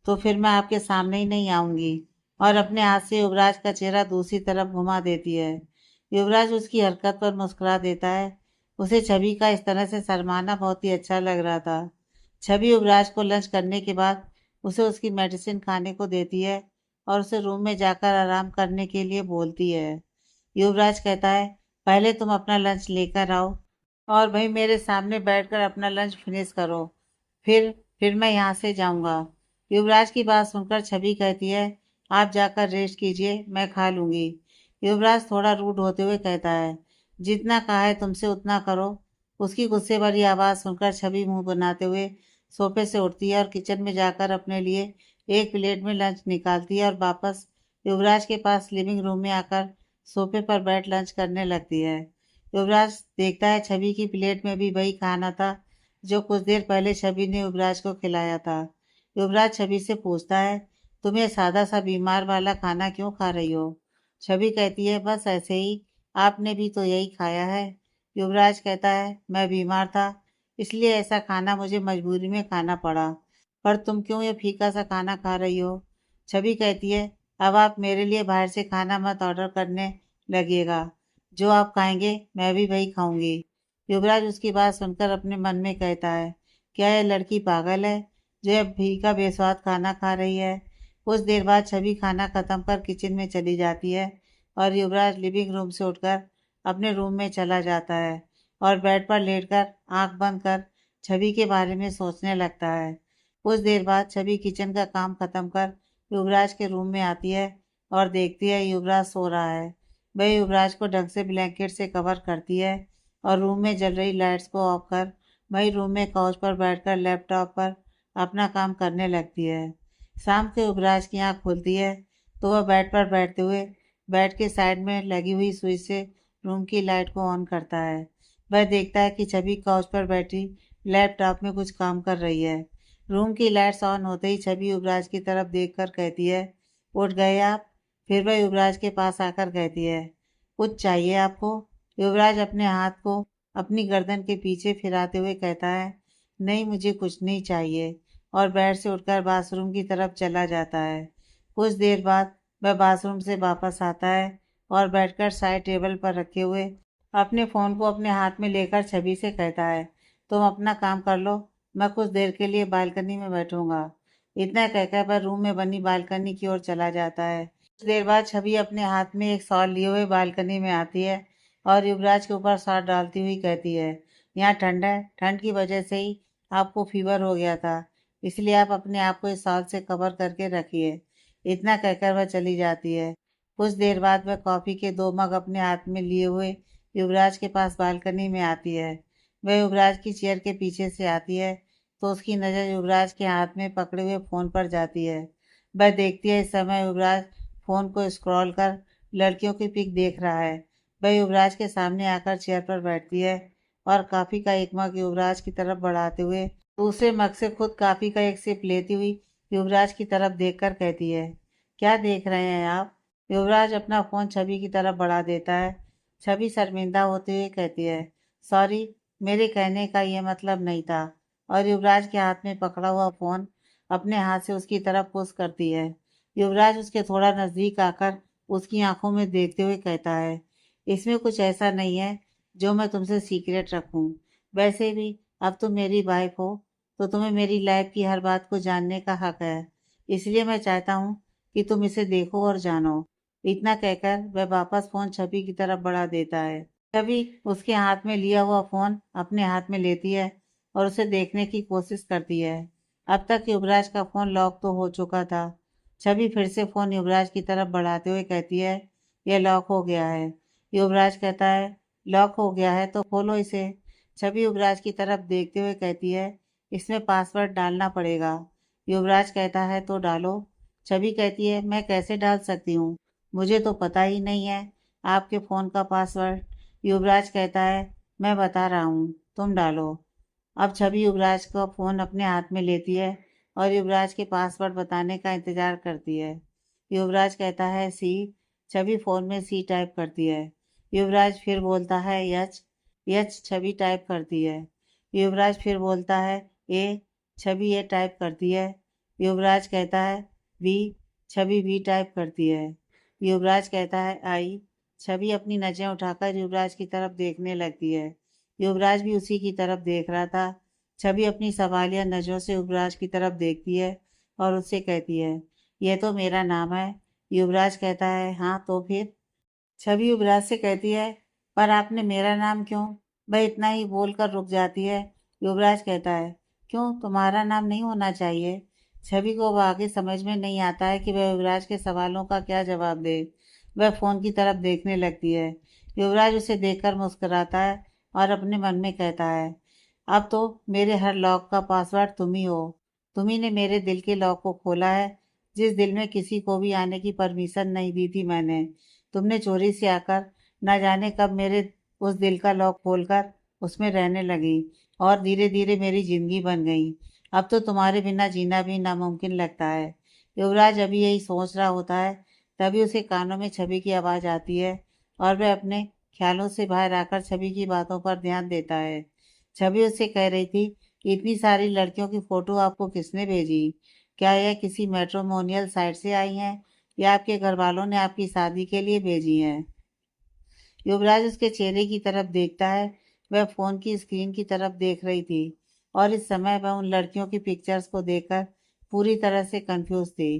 तो फिर मैं आपके सामने ही नहीं आऊंगी। और अपने हाथ से युवराज का चेहरा दूसरी तरफ घुमा देती है। युवराज उसकी हरकत पर मुस्कुरा देता है। उसे छवि का इस तरह से शर्माना बहुत ही अच्छा लग रहा था। छवि युवराज को लंच करने के बाद उसे उसकी मेडिसिन खाने को देती है और उसे रूम में जाकर आराम करने के लिए बोलती है। युवराज कहता है, पहले तुम अपना लंच लेकर आओ और भाई मेरे सामने बैठकर अपना लंच फिनिश करो। फिर फिर मैं यहाँ से जाऊंगा। युवराज की बात सुनकर छवि कहती है, आप जाकर रेस्ट कीजिए, मैं खा लूंगी। युवराज थोड़ा रूड होते हुए कहता है, जितना कहा है तुमसे उतना करो। उसकी गुस्से भरी आवाज़ सुनकर छवि मुंह बनाते हुए सोफे से उठती है और किचन में जाकर अपने लिए एक प्लेट में लंच निकालती है और वापस युवराज के पास लिविंग रूम में आकर सोफे पर बैठ लंच करने लगती है। युवराज देखता है छवि की प्लेट में भी वही खाना था जो कुछ देर पहले छवि ने युवराज को खिलाया था। युवराज छवि से पूछता है, तुम ये सादा सा बीमार वाला खाना क्यों खा रही हो? छवि कहती है, बस ऐसे ही, आपने भी तो यही खाया है। युवराज कहता है, मैं बीमार था इसलिए ऐसा खाना मुझे मजबूरी में खाना पड़ा, पर तुम क्यों ये फीका सा खाना खा रही हो? छवि कहती है, अब आप मेरे लिए बाहर से खाना मत ऑर्डर करने लगिएगा। जो आप खाएंगे मैं भी वही खाऊंगी। युवराज उसकी बात सुनकर अपने मन में कहता है, क्या यह लड़की पागल है जो यह फीका बेस्वाद खाना खा रही है? कुछ देर बाद छवि खाना खत्म कर किचन में चली जाती है और युवराज लिविंग रूम से उठकर अपने रूम में चला जाता है और बेड पर लेटकर आंख बंद कर छवि के बारे में सोचने लगता है। कुछ देर बाद छवि किचन का काम खत्म कर युवराज के रूम में आती है और देखती है युवराज सो रहा है। वह युवराज को ढंग से ब्लैंकेट से कवर करती है और रूम में जल रही लाइट्स को ऑफ कर वही रूम में काउच पर बैठकर लैपटॉप पर अपना काम करने लगती है। शाम को युवराज की आंख खुलती है तो वह बेड पर बैठते हुए बेड के साइड में लगी हुई स्विच से रूम की लाइट को ऑन करता है। वह देखता है कि छवि काउच पर बैठी लैपटॉप में कुछ काम कर रही है। रूम की लाइट्स ऑन होते ही छवि युवराज की तरफ देखकर कहती है, उठ गए आप? फिर वह युवराज के पास आकर कहती है, कुछ चाहिए आपको? युवराज अपने हाथ को अपनी गर्दन के पीछे फिराते हुए कहता है, नहीं मुझे कुछ नहीं चाहिए, और बेड से उठकर बाथरूम की तरफ चला जाता है। कुछ देर बाद वह बाथरूम से वापस आता है और बैठकर साइड टेबल पर रखे हुए अपने फ़ोन को अपने हाथ में लेकर छवि से कहता है, तुम अपना काम कर लो, मैं कुछ देर के लिए बालकनी में बैठूंगा। इतना कहकर वह रूम में बनी बालकनी की ओर चला जाता है। कुछ देर बाद छवि अपने हाथ में एक शॉल लिए हुए बालकनी में आती है और युवराज के ऊपर शॉल डालती हुई कहती है, यहाँ ठंड है, ठंड की वजह से ही आपको फीवर हो गया था, इसलिए आप अपने आप को इस शॉल से कवर करके रखिए। इतना कहकर वह चली जाती है। कुछ देर बाद वह कॉफ़ी के 2 मग अपने हाथ में लिए हुए युवराज के पास बालकनी में आती है। वह युवराज की चेयर के पीछे से आती है तो उसकी नज़र युवराज के हाथ में पकड़े हुए फ़ोन पर जाती है। वह देखती है इस समय युवराज फ़ोन को स्क्रॉल कर लड़कियों की पिक देख रहा है। वह युवराज के सामने आकर चेयर पर बैठती है और कॉफ़ी का एक मग युवराज की तरफ बढ़ाते हुए दूसरे मग से खुद कॉफ़ी का एक सिप लेती हुई युवराज की तरफ देखकर कहती है, क्या देख रहे हैं आप? युवराज अपना फ़ोन छवि की तरफ बढ़ा देता है। छवि शर्मिंदा होते हुए कहती है, सॉरी, मेरे कहने का ये मतलब नहीं था। और युवराज के हाथ में पकड़ा हुआ फ़ोन अपने हाथ से उसकी तरफ पुश करती है। युवराज उसके थोड़ा नज़दीक आकर उसकी आंखों में देखते हुए कहता है, इसमें कुछ ऐसा नहीं है जो मैं तुमसे सीक्रेट रखूं। वैसे भी अब तुम मेरी वाइफ हो, तो तुम्हें मेरी लाइफ की हर बात को जानने का हक है। इसलिए मैं चाहता हूँ कि तुम इसे देखो और जानो। इतना कहकर वह वापस फोन छवि की तरफ बढ़ा देता है। छवि उसके हाथ में लिया हुआ फोन अपने हाथ में लेती है और उसे देखने की कोशिश करती है। अब तक युवराज का फोन लॉक तो हो चुका था। छवि फिर से फोन युवराज की तरफ बढ़ाते हुए कहती है, यह लॉक हो गया है। युवराज कहता है, लॉक हो गया है तो खोलो इसे। छवि युवराज की तरफ देखते हुए कहती है, इसमें पासवर्ड डालना पड़ेगा। युवराज कहता है, तो डालो। छवि कहती है, मैं कैसे डाल सकती हूँ, मुझे तो पता ही नहीं है आपके फ़ोन का पासवर्ड। युवराज कहता है, मैं बता रहा हूँ, तुम डालो। अब छवि युवराज का फ़ोन अपने हाथ में लेती है और युवराज के पासवर्ड बताने का इंतज़ार करती है। युवराज कहता है, सी। छवि फ़ोन में सी टाइप करती है। युवराज फिर बोलता है, यच। यच छवि टाइप करती है। युवराज फिर बोलता है, ए। छवि ए टाइप करती है। युवराज कहता है, वी। छवि वी टाइप करती है। युवराज कहता है, आई। छवि अपनी नज़रें उठाकर युवराज की तरफ देखने लगती है। युवराज भी उसी की तरफ देख रहा था। छवि अपनी सवालिया नज़रों से युवराज की तरफ देखती है और उससे कहती है, यह तो मेरा नाम है। युवराज कहता है, हाँ तो फिर? छवि युवराज से कहती है, पर आपने मेरा नाम क्यों? वह इतना ही बोलकर रुक जाती है। युवराज कहता है, क्यों, तुम्हारा नाम नहीं होना चाहिए? छवि को अब आगे समझ में नहीं आता है कि वह युवराज के सवालों का क्या जवाब दे। वह फोन की तरफ देखने लगती है। युवराज उसे देखकर मुस्कुराता है और अपने मन में कहता है, अब तो मेरे हर लॉक का पासवर्ड तुम ही हो। तुम ही ने मेरे दिल के लॉक को खोला है, जिस दिल में किसी को भी आने की परमिशन नहीं दी थी मैंने। तुमने चोरी से आकर न जाने कब मेरे उस दिल का लॉक खोलकर उसमें रहने लगी और धीरे धीरे मेरी जिंदगी बन गई। अब तो तुम्हारे बिना जीना भी नामुमकिन लगता है। युवराज अभी यही सोच रहा होता है, तभी उसके कानों में छवि की आवाज़ आती है और वह अपने ख्यालों से बाहर आकर छवि की बातों पर ध्यान देता है। छवि उससे कह रही थी, इतनी सारी लड़कियों की फ़ोटो आपको किसने भेजी? क्या यह किसी मैट्रिमोनियल साइट से आई हैं या आपके घर वालों ने आपकी शादी के लिए भेजी हैं? युवराज उसके चेहरे की तरफ देखता है। वह फ़ोन की स्क्रीन की तरफ देख रही थी और इस समय वह उन लड़कियों की पिक्चर्स को देखकर पूरी तरह से कंफ्यूज थी।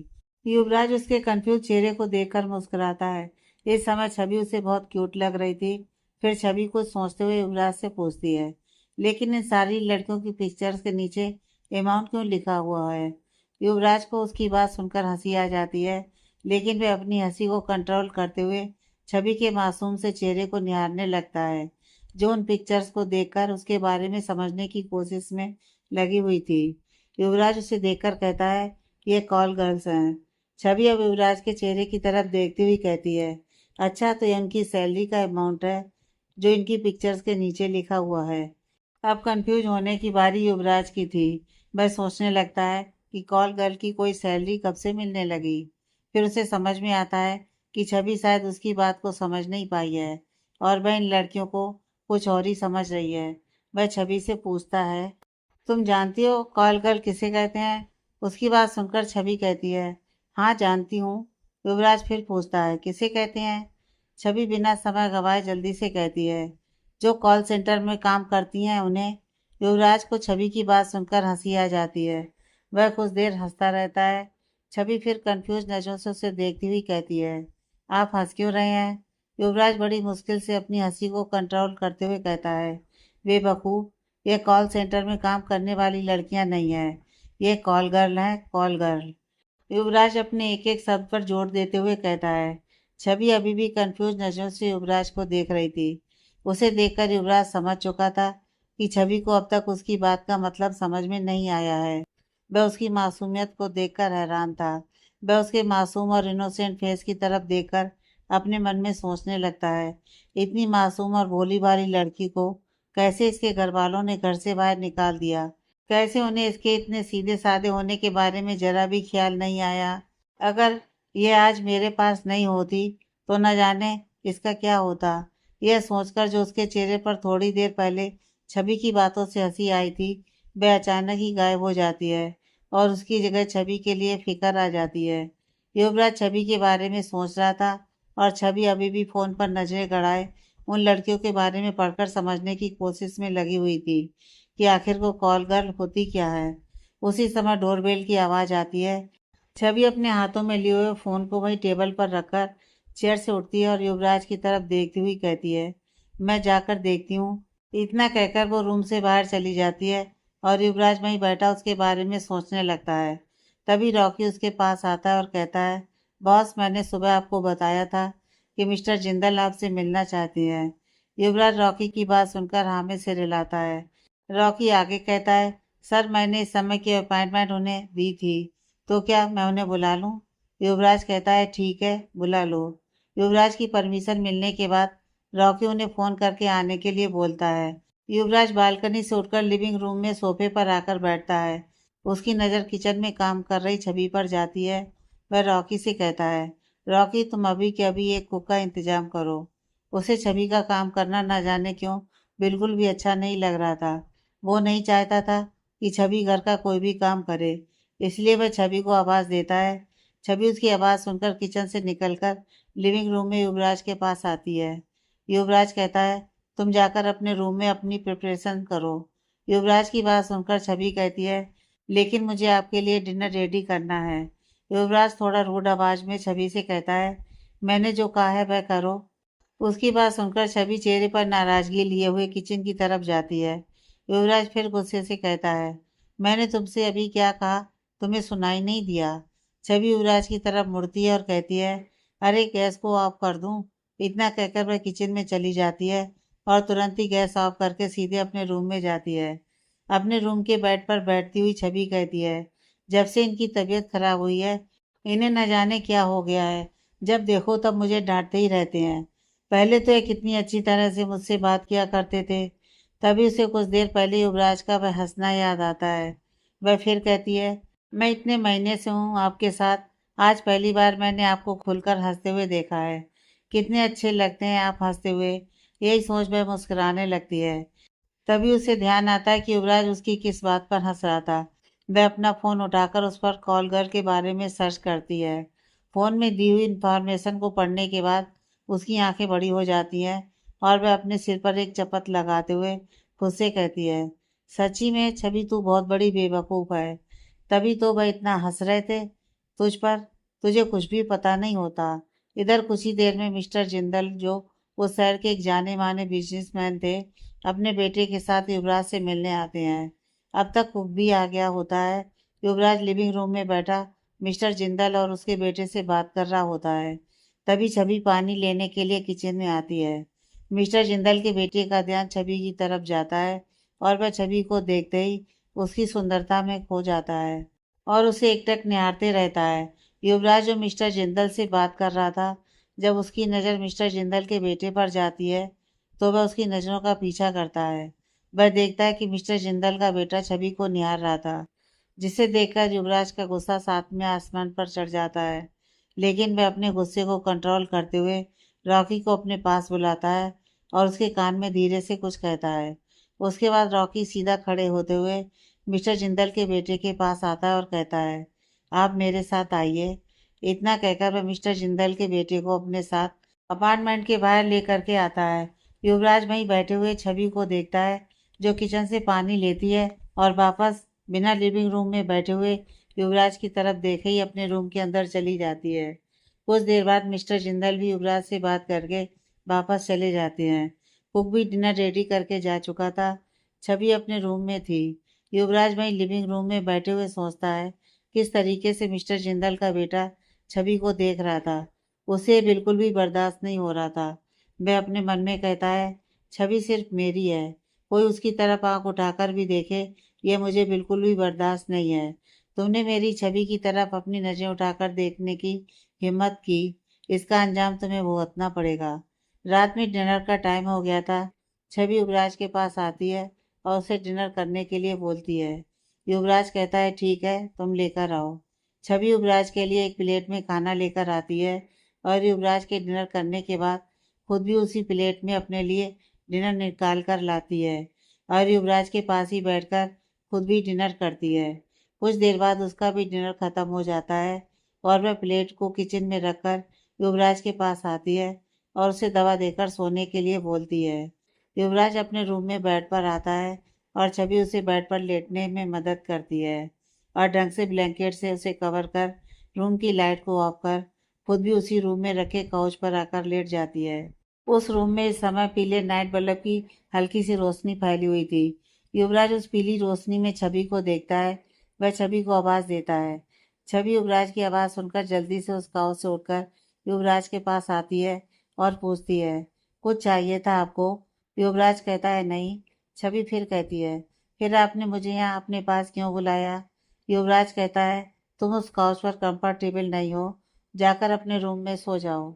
युवराज उसके कंफ्यूज चेहरे को देखकर मुस्कुराता है। इस समय छवि उसे बहुत क्यूट लग रही थी। फिर छवि कुछ सोचते हुए युवराज से पूछती है, लेकिन इन सारी लड़कियों की पिक्चर्स के नीचे अमाउंट क्यों लिखा हुआ है? युवराज को उसकी बात सुनकर हंसी आ जाती है, लेकिन वह अपनी हंसी को कंट्रोल करते हुए छवि के मासूम से चेहरे को निहारने लगता है, जो उन पिक्चर्स को देखकर उसके बारे में समझने की कोशिश में लगी हुई थी। युवराज उसे देखकर कहता है, ये कॉल गर्ल्स हैं। छवि अब युवराज के चेहरे की तरफ देखती हुई कहती है, अच्छा तो ये उनकी सैलरी का अमाउंट है जो इनकी पिक्चर्स के नीचे लिखा हुआ है। अब कंफ्यूज होने की बारी युवराज की थी। वह सोचने लगता है कि कॉल गर्ल की कोई सैलरी कब से मिलने लगी। फिर उसे समझ में आता है कि छवि शायद उसकी बात को समझ नहीं पाई है और वह इन लड़कियों को कुछ और ही समझ रही है। वह छवि से पूछता है, तुम जानती हो कॉल गर्ल किसे कहते हैं? उसकी बात सुनकर छवि कहती है, हाँ जानती हूँ। युवराज फिर पूछता है, किसे कहते हैं? छवि बिना समय गंवाए जल्दी से कहती है, जो कॉल सेंटर में काम करती हैं उन्हें। युवराज को छवि की बात सुनकर हंसी आ जाती है। वह कुछ देर हंसता रहता है। छवि फिर कंफ्यूज नजरों से उसे देखती हुई कहती है, आप हंस क्यों रहे हैं? युवराज बड़ी मुश्किल से अपनी हंसी को कंट्रोल करते हुए कहता है, बेवकूफ़, ये कॉल सेंटर में काम करने वाली लड़कियां नहीं हैं, ये कॉल गर्ल हैं, कॉल गर्ल। युवराज अपने एक एक शब्द पर जोर देते हुए कहता है। छवि अभी भी कंफ्यूज नजरों से युवराज को देख रही थी। उसे देखकर युवराज समझ चुका था कि छवि को अब तक उसकी बात का मतलब समझ में नहीं आया है। वह उसकी मासूमियत को देखकर हैरान था। वह उसके मासूम और इनोसेंट फेस की तरफ देखकर अपने मन में सोचने लगता है, इतनी मासूम और भोली भाली लड़की को कैसे इसके घर वालों ने घर से बाहर निकाल दिया। कैसे उन्हें इसके इतने सीधे साधे होने के बारे में जरा भी ख्याल नहीं आया। अगर ये आज मेरे पास नहीं होती तो न जाने इसका क्या होता। यह सोचकर जो उसके चेहरे पर थोड़ी देर पहले छवि की बातों से हंसी आई थी, वह अचानक ही गायब हो जाती है और उसकी जगह छवि के लिए फिक्र आ जाती है। युवराज छवि के बारे में सोच रहा था और छवि अभी भी फोन पर नजरें गड़ाए उन लड़कियों के बारे में पढ़कर समझने की कोशिश में लगी हुई थी कि आखिर वो कॉल गर्ल होती क्या है। उसी समय डोरबेल की आवाज आती है। छवि अपने हाथों में लिए हुए फोन को वही टेबल पर रखकर चेयर से उठती है और युवराज की तरफ देखती हुई कहती है, मैं जाकर देखती हूँ। इतना कहकर वो रूम से बाहर चली जाती है और युवराज वहीं बैठा उसके बारे में सोचने लगता है। तभी रॉकी उसके पास आता है और कहता है, बॉस, मैंने सुबह आपको बताया था कि मिस्टर जिंदल आपसे मिलना चाहती हैं। युवराज रॉकी की बात सुनकर हाँ में सिर हिलाता है। रॉकी आगे कहता है, सर, मैंने इस समय की अपॉइंटमेंट उन्हें दी थी, तो क्या मैं उन्हें बुला लूं? युवराज कहता है, ठीक है, बुला लो। युवराज की परमिशन मिलने के बाद रॉकी उन्हें फोन करके आने के लिए बोलता है। युवराज बालकनी से उठकर लिविंग रूम में सोफे पर आकर बैठता है। उसकी नज़र किचन में काम कर रही छवि पर जाती है। वह रॉकी से कहता है, रॉकी, तुम अभी के अभी एक कुक का इंतजाम करो। उसे छवि का काम करना न जाने क्यों बिल्कुल भी अच्छा नहीं लग रहा था। वो नहीं चाहता था कि छवि घर का कोई भी काम करे, इसलिए वह छवि को आवाज़ देता है। छवि उसकी आवाज़ सुनकर किचन से निकलकर लिविंग रूम में युवराज के पास आती है। युवराज कहता है, तुम जाकर अपने रूम में अपनी प्रिपरेशन करो। युवराज की बात सुनकर छवि कहती है, लेकिन मुझे आपके लिए डिनर रेडी करना है। युवराज थोड़ा रूड आवाज में छवि से कहता है, मैंने जो कहा है वह करो। उसकी बात सुनकर छवि चेहरे पर नाराजगी लिए हुए किचन की तरफ जाती है। युवराज फिर गुस्से से कहता है, मैंने तुमसे अभी क्या कहा, तुम्हें सुनाई नहीं दिया? छवि युवराज की तरफ मुड़ती है और कहती है, अरे, गैस को ऑफ कर दूं? इतना कहकर वह किचन में चली जाती है और तुरंत ही गैस ऑफ करके सीधे अपने रूम में जाती है। अपने रूम के बेड पर बैठती हुई छवि कहती है, जब से इनकी तबीयत खराब हुई है, इन्हें न जाने क्या हो गया है। जब देखो तब मुझे डांटते ही रहते हैं। पहले तो ये कितनी अच्छी तरह से मुझसे बात किया करते थे। तभी उसे कुछ देर पहले युवराज का वह हंसना याद आता है। वह फिर कहती है, मैं इतने महीने से हूँ आपके साथ, आज पहली बार मैंने आपको खुलकर हंसते हुए देखा है। कितने अच्छे लगते हैं आप हंसते हुए। यही सोच वह मुस्कुराने लगती है। तभी उसे ध्यान आता है कि युवराज उसकी किस बात पर हंस रहा था। वह अपना फ़ोन उठाकर उस पर कॉल गर्ल के बारे में सर्च करती है। फ़ोन में दी हुई इंफॉर्मेशन को पढ़ने के बाद उसकी आंखें बड़ी हो जाती हैं और वह अपने सिर पर एक चपत लगाते हुए खुद से कहती है, सच्ची में छवि, तू बहुत बड़ी बेवकूफ़ है। तभी तो वह इतना हंस रहे थे तुझ पर। तुझे कुछ भी पता नहीं होता। इधर कुछ ही देर में मिस्टर जिंदल, जो उस शहर के एक जाने माने बिजनेसमैन थे, अपने बेटे के साथ युवराज से मिलने आते हैं। अब तक कुक भी आ गया होता है। युवराज लिविंग रूम में बैठा मिस्टर जिंदल और उसके बेटे से बात कर रहा होता है। तभी छवि पानी लेने के लिए किचन में आती है। मिस्टर जिंदल के बेटे का ध्यान छवि की तरफ जाता है और वह छवि को देखते ही उसकी सुंदरता में खो जाता है और उसे एकटक निहारते रहता है। युवराज, जो मिस्टर जिंदल से बात कर रहा था, जब उसकी नज़र मिस्टर जिंदल के बेटे पर जाती है तो वह उसकी नज़रों का पीछा करता है। वह देखता है कि मिस्टर जिंदल का बेटा छवि को निहार रहा था, जिसे देखकर युवराज का गुस्सा सातवें आसमान पर चढ़ जाता है। लेकिन वह अपने गुस्से को कंट्रोल करते हुए रॉकी को अपने पास बुलाता है और उसके कान में धीरे से कुछ कहता है। उसके बाद रॉकी सीधा खड़े होते हुए मिस्टर जिंदल के बेटे के पास आता है और कहता है, आप मेरे साथ आइए। इतना कहकर वह मिस्टर जिंदल के बेटे को अपने साथ अपार्टमेंट के बाहर लेकर के आता है। युवराज वहीं बैठे हुए छवि को देखता है, जो किचन से पानी लेती है और वापस बिना लिविंग रूम में बैठे हुए युवराज की तरफ देखे ही अपने रूम के अंदर चली जाती है। कुछ देर बाद मिस्टर जिंदल भी युवराज से बात करके वापस चले जाते हैं। कुक भी डिनर रेडी करके जा चुका था। छवि अपने रूम में थी। युवराज वहीं लिविंग रूम में बैठे हुए सोचता है किस तरीके से मिस्टर जिंदल का बेटा छवि को देख रहा था। उसे बिल्कुल भी बर्दाश्त नहीं हो रहा था। वह अपने मन में कहता है, छवि सिर्फ मेरी है, कोई उसकी तरफ आंख उठाकर भी देखे, ये मुझे बिल्कुल भी बर्दाश्त नहीं है। तुमने मेरी छवि की तरफ अपनी नज़रें उठाकर देखने की हिम्मत की, इसका अंजाम तुम्हें भुगतना पड़ेगा। रात में डिनर का टाइम हो गया था। छवि युवराज के पास आती है और उसे डिनर करने के लिए बोलती है। युवराज कहता है ठीक है, तुम लेकर आओ। छवि युवराज के लिए एक प्लेट में खाना लेकर आती है और युवराज के डिनर करने के बाद खुद भी उसी प्लेट में अपने लिए डिनर निकाल कर लाती है और युवराज के पास ही बैठकर खुद भी डिनर करती है। कुछ देर बाद उसका भी डिनर खत्म हो जाता है और वह प्लेट को किचन में रखकर युवराज के पास आती है और उसे दवा देकर सोने के लिए बोलती है। युवराज अपने रूम में बेड पर आता है और छवि उसे बेड पर लेटने में मदद करती है और ढंग से ब्लैंकेट से उसे कवर कर रूम की लाइट को ऑफ कर खुद भी उसी रूम में रखे काउच पर आकर लेट जाती है। उस रूम में इस समय पीले नाइट बल्ब की हल्की सी रोशनी फैली हुई थी। युवराज उस पीली रोशनी में छवि को देखता है। वह छवि को आवाज़ देता है। छवि युवराज की आवाज़ सुनकर जल्दी से उस काउच से उठकर युवराज के पास आती है और पूछती है, कुछ चाहिए था आपको? युवराज कहता है नहीं। छवि फिर कहती है, फिर आपने मुझे यहाँ अपने पास क्यों बुलाया? युवराज कहता है, तुम उस काउच पर कंफर्टेबल नहीं हो, जाकर अपने रूम में सो जाओ।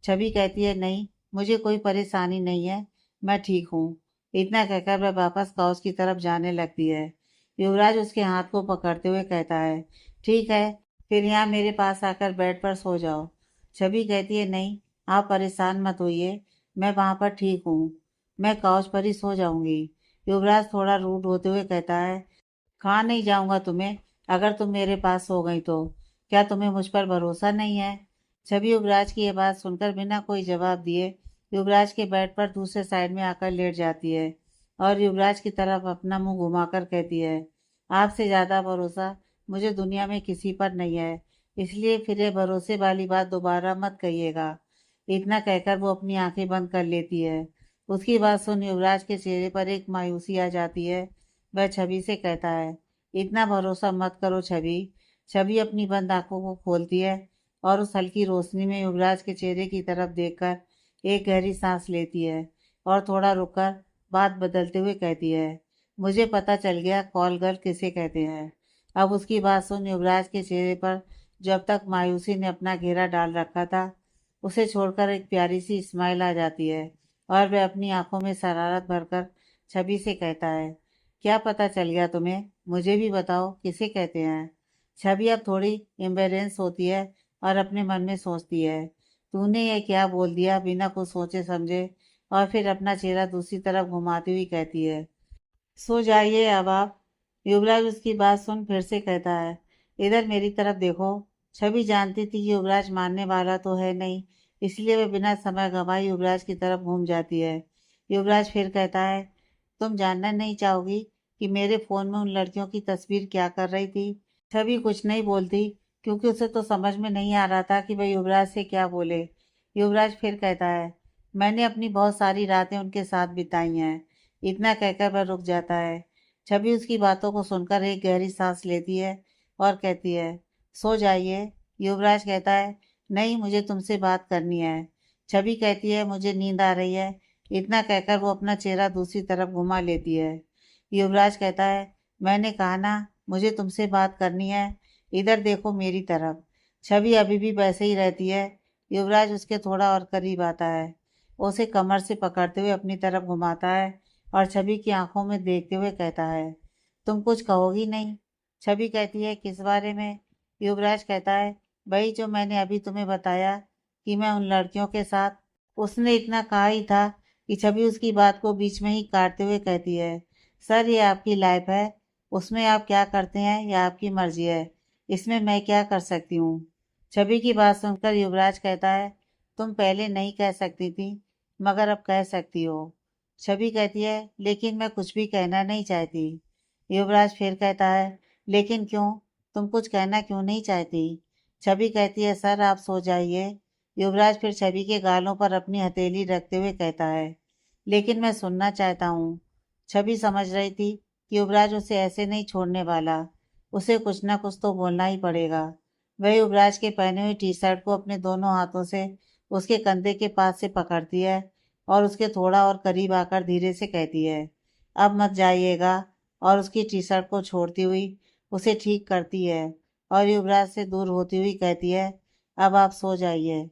छवि कहती है, नहीं, मुझे कोई परेशानी नहीं है, मैं ठीक हूँ। इतना कहकर वह वापस काउच की तरफ जाने लगती है। युवराज उसके हाथ को पकड़ते हुए कहता है, ठीक है, फिर यहाँ मेरे पास आकर बेड पर सो जाओ। छवि कहती है, नहीं, आप परेशान मत होइए, मैं वहाँ पर ठीक हूँ, मैं काउच पर ही सो जाऊंगी। युवराज थोड़ा रूड होते हुए कहता है, कहाँ नहीं जाऊंगा तुम्हें, अगर तुम मेरे पास सो गई तो। क्या तुम्हें मुझ पर भरोसा नहीं है? छवि युवराज की यह बात सुनकर बिना कोई जवाब दिए युवराज के बेड पर दूसरे साइड में आकर लेट जाती है और युवराज की तरफ अपना मुंह घुमाकर कहती है, आपसे ज़्यादा भरोसा मुझे दुनिया में किसी पर नहीं है, इसलिए फिर ये भरोसे वाली बात दोबारा मत कहिएगा। इतना कहकर वो अपनी आंखें बंद कर लेती है। उसकी बात सुन युवराज के चेहरे पर एक मायूसी आ जाती है। वह छवि से कहता है, इतना भरोसा मत करो छवि। छवि अपनी बंद आंखों को खोलती है और उस हल्की रोशनी में युवराज के चेहरे की तरफ देखकर एक गहरी सांस लेती है और थोड़ा रुककर बात बदलते हुए कहती है, मुझे पता चल गया कॉल गर्ल किसे कहते हैं। अब उसकी बात सुन युवराज के चेहरे पर जब तक मायूसी ने अपना घेरा डाल रखा था उसे छोड़कर एक प्यारी सी स्माइल आ जाती है और वह अपनी आंखों में शरारत भरकर छवि से कहता है, क्या पता चल गया तुम्हें? मुझे भी बताओ किसे कहते हैं? छवि अब थोड़ी एम्बेरेंस होती है और अपने मन में सोचती है, तूने ये क्या बोल दिया, बिना कुछ सोचे समझे। और फिर अपना चेहरा दूसरी तरफ घुमाती हुई कहती है, सो जाइए अब आप। युवराज उसकी बात सुन फिर से कहता है, इधर मेरी तरफ देखो। छवि जानती थी कि युवराज मानने वाला तो है नहीं, इसलिए वह बिना समय गंवाए युवराज की तरफ घूम जाती है। युवराज फिर कहता है, तुम जानना नहीं चाहोगी कि मेरे फ़ोन में उन लड़कियों की तस्वीर क्या कर रही थी? छवि कुछ नहीं बोलती क्योंकि उसे तो समझ में नहीं आ रहा था कि वह युवराज से क्या बोले। युवराज फिर कहता है, मैंने अपनी बहुत सारी रातें उनके साथ बिताई हैं। इतना कहकर वह रुक जाता है। छवि उसकी बातों को सुनकर एक गहरी सांस लेती है और कहती है, सो जाइए। युवराज कहता है, नहीं, मुझे तुमसे बात करनी है। छवि कहती है, मुझे नींद आ रही है। इतना कहकर वो अपना चेहरा दूसरी तरफ घुमा लेती है। युवराज कहता है, मैंने कहा ना, मुझे तुमसे बात करनी है, इधर देखो मेरी तरफ। छवि अभी भी वैसे ही रहती है। युवराज उसके थोड़ा और करीब आता है, उसे कमर से पकड़ते हुए अपनी तरफ घुमाता है और छवि की आंखों में देखते हुए कहता है, तुम कुछ कहोगी नहीं? छवि कहती है, किस बारे में? युवराज कहता है, वही जो मैंने अभी तुम्हें बताया कि मैं उन लड़कियों के साथ। उसने इतना कहा ही था कि छवि उसकी बात को बीच में ही काटते हुए कहती है, सर ये आपकी लाइफ है, उसमें आप क्या करते हैं या आपकी मर्जी है, इसमें मैं क्या कर सकती हूँ? छवि की बात सुनकर युवराज कहता है, तुम पहले नहीं कह सकती थी, मगर अब कह सकती हो। छवि कहती है, लेकिन मैं कुछ भी कहना नहीं चाहती। युवराज फिर कहता है, लेकिन क्यों? तुम कुछ कहना क्यों नहीं चाहती? छवि कहती है, सर आप सो जाइए। युवराज फिर छवि के गालों पर अपनी हथेली रखते हुए कहता है, लेकिन मैं सुनना चाहता हूँ। छवि समझ रही थी कि युवराज उसे ऐसे नहीं छोड़ने वाला, उसे कुछ ना कुछ तो बोलना ही पड़ेगा। वह युवराज के पहने हुए टी शर्ट को अपने दोनों हाथों से उसके कंधे के पास से पकड़ती है और उसके थोड़ा और करीब आकर धीरे से कहती है, अब मत जाइएगा। और उसकी टी शर्ट को छोड़ती हुई उसे ठीक करती है और युवराज से दूर होती हुई कहती है, अब आप सो जाइए।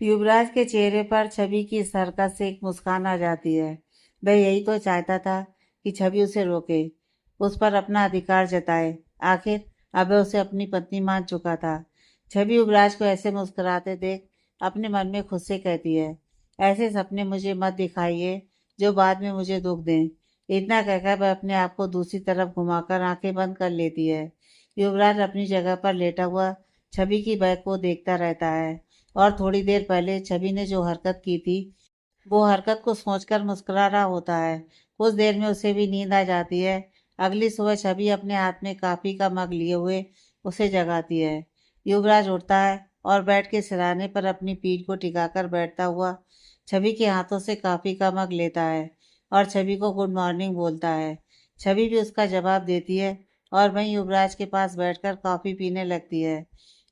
युवराज के चेहरे पर छवि की इस हरकत से एक मुस्कान आ जाती है। वह यही तो चाहता था कि छवि उसे रोके। उस पर अपना अधिकार जताए। आखिर अभय उसे अपनी पत्नी मान चुका था। छवि युवराज को ऐसे मुस्कुराते देख अपने मन में खुद से कहती है, ऐसे सपने मुझे मत दिखाइए जो बाद में मुझे दुख दें। इतना कहकर वह अपने आप को दूसरी तरफ घुमाकर आंखें बंद कर लेती है। युवराज अपनी जगह पर लेटा हुआ छवि की बैग को देखता रहता है और थोड़ी देर पहले छवि ने जो हरकत की थी वो हरकत को सोचकर मुस्कुरा रहा होता है। कुछ देर में उसे भी नींद आ जाती है। अगली सुबह छवि अपने हाथ में कॉफी का मग लिए हुए उसे जगाती है। युवराज उठता है और बेड के सिरहाने पर अपनी पीठ को टिकाकर बैठता हुआ छवि के हाथों से कॉफी का मग लेता है और छवि को गुड मॉर्निंग बोलता है। छवि भी उसका जवाब देती है और वहीं युवराज के पास बैठकर कॉफी पीने लगती है।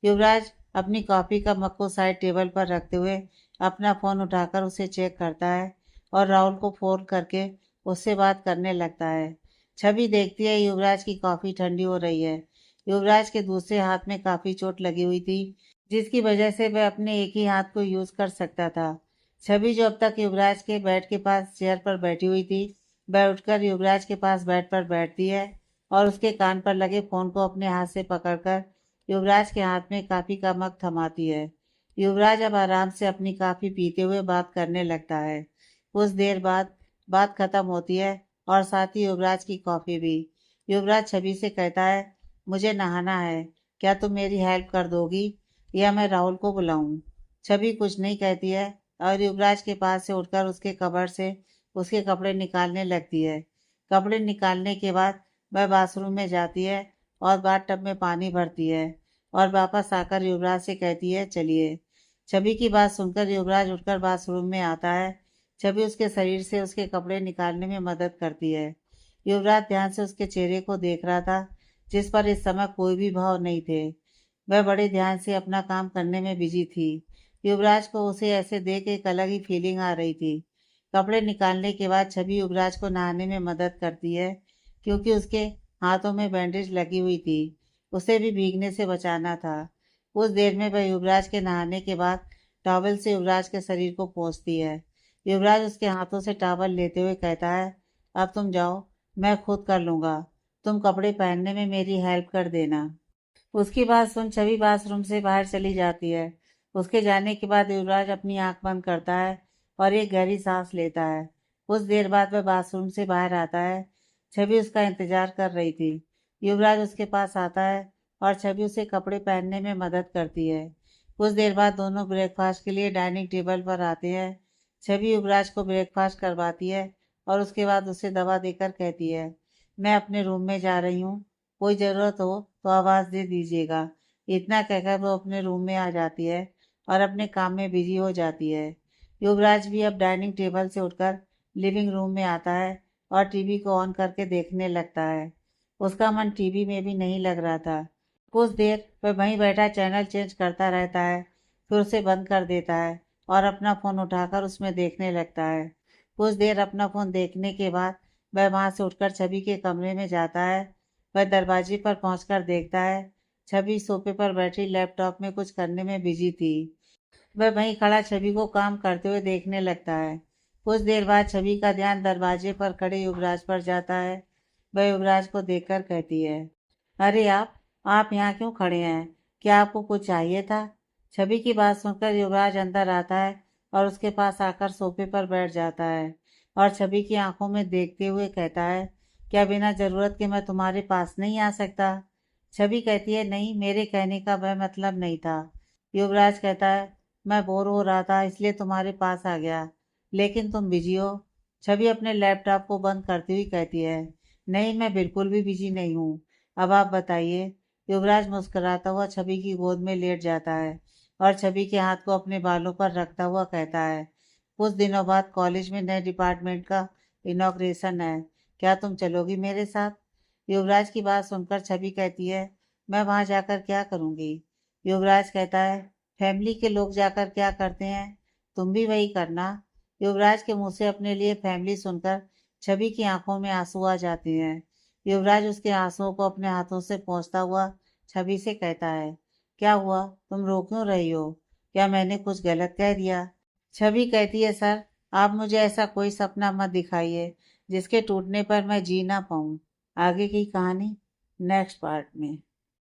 युवराज अपनी कॉफी का मग को साइड टेबल पर रखते हुए अपना फ़ोन उठाकर उसे चेक करता है और राहुल को फ़ोन करके उससे बात करने लगता है। छवि देखती है युवराज की कॉफ़ी ठंडी हो रही है। युवराज के दूसरे हाथ में काफ़ी चोट लगी हुई थी जिसकी वजह से वह अपने एक ही हाथ को यूज़ कर सकता था। छवि जो अब तक युवराज के बेड के पास चेयर पर बैठी हुई थी वह उठकर युवराज के पास बेड पर बैठती है और उसके कान पर लगे फ़ोन को अपने हाथ से पकड़कर युवराज के हाथ में कॉफ़ी का मग थमाती है। युवराज अब आराम से अपनी कॉफ़ी पीते हुए बात करने लगता है। कुछ देर बाद बात खत्म होती है और साथ ही युवराज की कॉफ़ी भी। युवराज छवि से कहता है, मुझे नहाना है, क्या तुम मेरी हेल्प कर दोगी या मैं राहुल को बुलाऊं? छवि कुछ नहीं कहती है और युवराज के पास से उठकर उसके कबर्ड से उसके कपड़े निकालने लगती है। कपड़े निकालने के बाद वह बाथरूम में जाती है और बाथटब में पानी भरती है और वापस आकर युवराज से कहती है, चलिए। छवि की बात सुनकर युवराज उठकर बाथरूम में आता है। छवि उसके शरीर से उसके कपड़े निकालने में मदद करती है। युवराज ध्यान से उसके चेहरे को देख रहा था जिस पर इस समय कोई भी भाव नहीं थे। वह बड़े ध्यान से अपना काम करने में बिजी थी। युवराज को उसे ऐसे देख एक अलग ही फीलिंग आ रही थी। कपड़े निकालने के बाद छवि युवराज को नहाने में मदद करती है क्योंकि उसके हाथों में बैंडेज लगी हुई थी। उसे भी भीगने से बचाना था। कुछ देर में वह युवराज के नहाने के बाद टॉवल से युवराज के शरीर को पोंछती है। युवराज उसके हाथों से टॉवल लेते हुए कहता है, अब तुम जाओ, मैं खुद कर लूँगा। तुम कपड़े पहनने में मेरी हेल्प कर देना। उसकी बात सुन छवि बाथरूम से बाहर चली जाती है। उसके जाने के बाद युवराज अपनी आंख बंद करता है और एक गहरी सांस लेता है। कुछ देर बाद वह बाथरूम से बाहर आता है। छवि उसका इंतजार कर रही थी। युवराज उसके पास आता है और छवि उसे कपड़े पहनने में मदद करती है। कुछ देर बाद दोनों ब्रेकफास्ट के लिए डाइनिंग टेबल पर आते हैं। छवि युवराज को ब्रेकफास्ट करवाती है और उसके बाद उसे दवा देकर कहती है, मैं अपने रूम में जा रही हूँ, कोई ज़रूरत हो तो आवाज़ दे दीजिएगा। इतना कहकर वो अपने रूम में आ जाती है और अपने काम में बिजी हो जाती है। युवराज भी अब डाइनिंग टेबल से उठकर लिविंग रूम में आता है और टीवी को ऑन करके देखने लगता है। उसका मन टीवी में भी नहीं लग रहा था। कुछ देर वह वहीं बैठा चैनल चेंज करता रहता है, फिर उसे बंद कर देता है और अपना फ़ोन उठाकर उसमें देखने लगता है। कुछ देर अपना फ़ोन देखने के बाद वह वहाँ से उठकर छवि के कमरे में जाता है। वह दरवाजे पर पहुंचकर देखता है छवि सोफे पर बैठी लैपटॉप में कुछ करने में बिजी थी। वह वहीं खड़ा छवि को काम करते हुए देखने लगता है। कुछ देर बाद छवि का ध्यान दरवाजे पर खड़े युवराज पर जाता है। वह युवराज को देखकर कहती है, अरे आप यहाँ क्यों खड़े हैं? क्या आपको कुछ चाहिए था? छवि की बात सुनकर युवराज अंदर आता है और उसके पास आकर सोफे पर बैठ जाता है और छवि की आंखों में देखते हुए कहता है, क्या बिना जरूरत के मैं तुम्हारे पास नहीं आ सकता? छवि कहती है, नहीं, मेरे कहने का वह मतलब नहीं था। युवराज कहता है, मैं बोर हो रहा था इसलिए तुम्हारे पास आ गया, लेकिन तुम बिजी हो। छवि अपने लैपटॉप को बंद करती हुई कहती है, नहीं, मैं बिल्कुल भी बिजी नहीं हूँ। अब आप बताइए। युवराज मुस्कुराता हुआ छवि की गोद में लेट जाता है और छवि के हाथ को अपने बालों पर रखता हुआ कहता है, कुछ दिनों बाद कॉलेज में नए डिपार्टमेंट का इनॉग्रेशन है, क्या तुम चलोगी मेरे साथ? युवराज की बात सुनकर छवि कहती है, मैं वहां जाकर क्या करूंगी? युवराज कहता है, फैमिली के लोग जाकर क्या करते हैं, तुम भी वही करना। युवराज के मुंह से अपने लिए फैमिली सुनकर छवि की आंखों में आंसू आ जाते हैं। युवराज उसके आंसुओं को अपने हाथों से पोंछता हुआ छवि से कहता है, क्या हुआ, तुम रो क्यों रही हो? क्या मैंने कुछ गलत कह दिया? छवि कहती है, सर, आप मुझे ऐसा कोई सपना मत दिखाइए जिसके टूटने पर मैं जी ना पाऊँ। आगे की कहानी नेक्स्ट पार्ट में।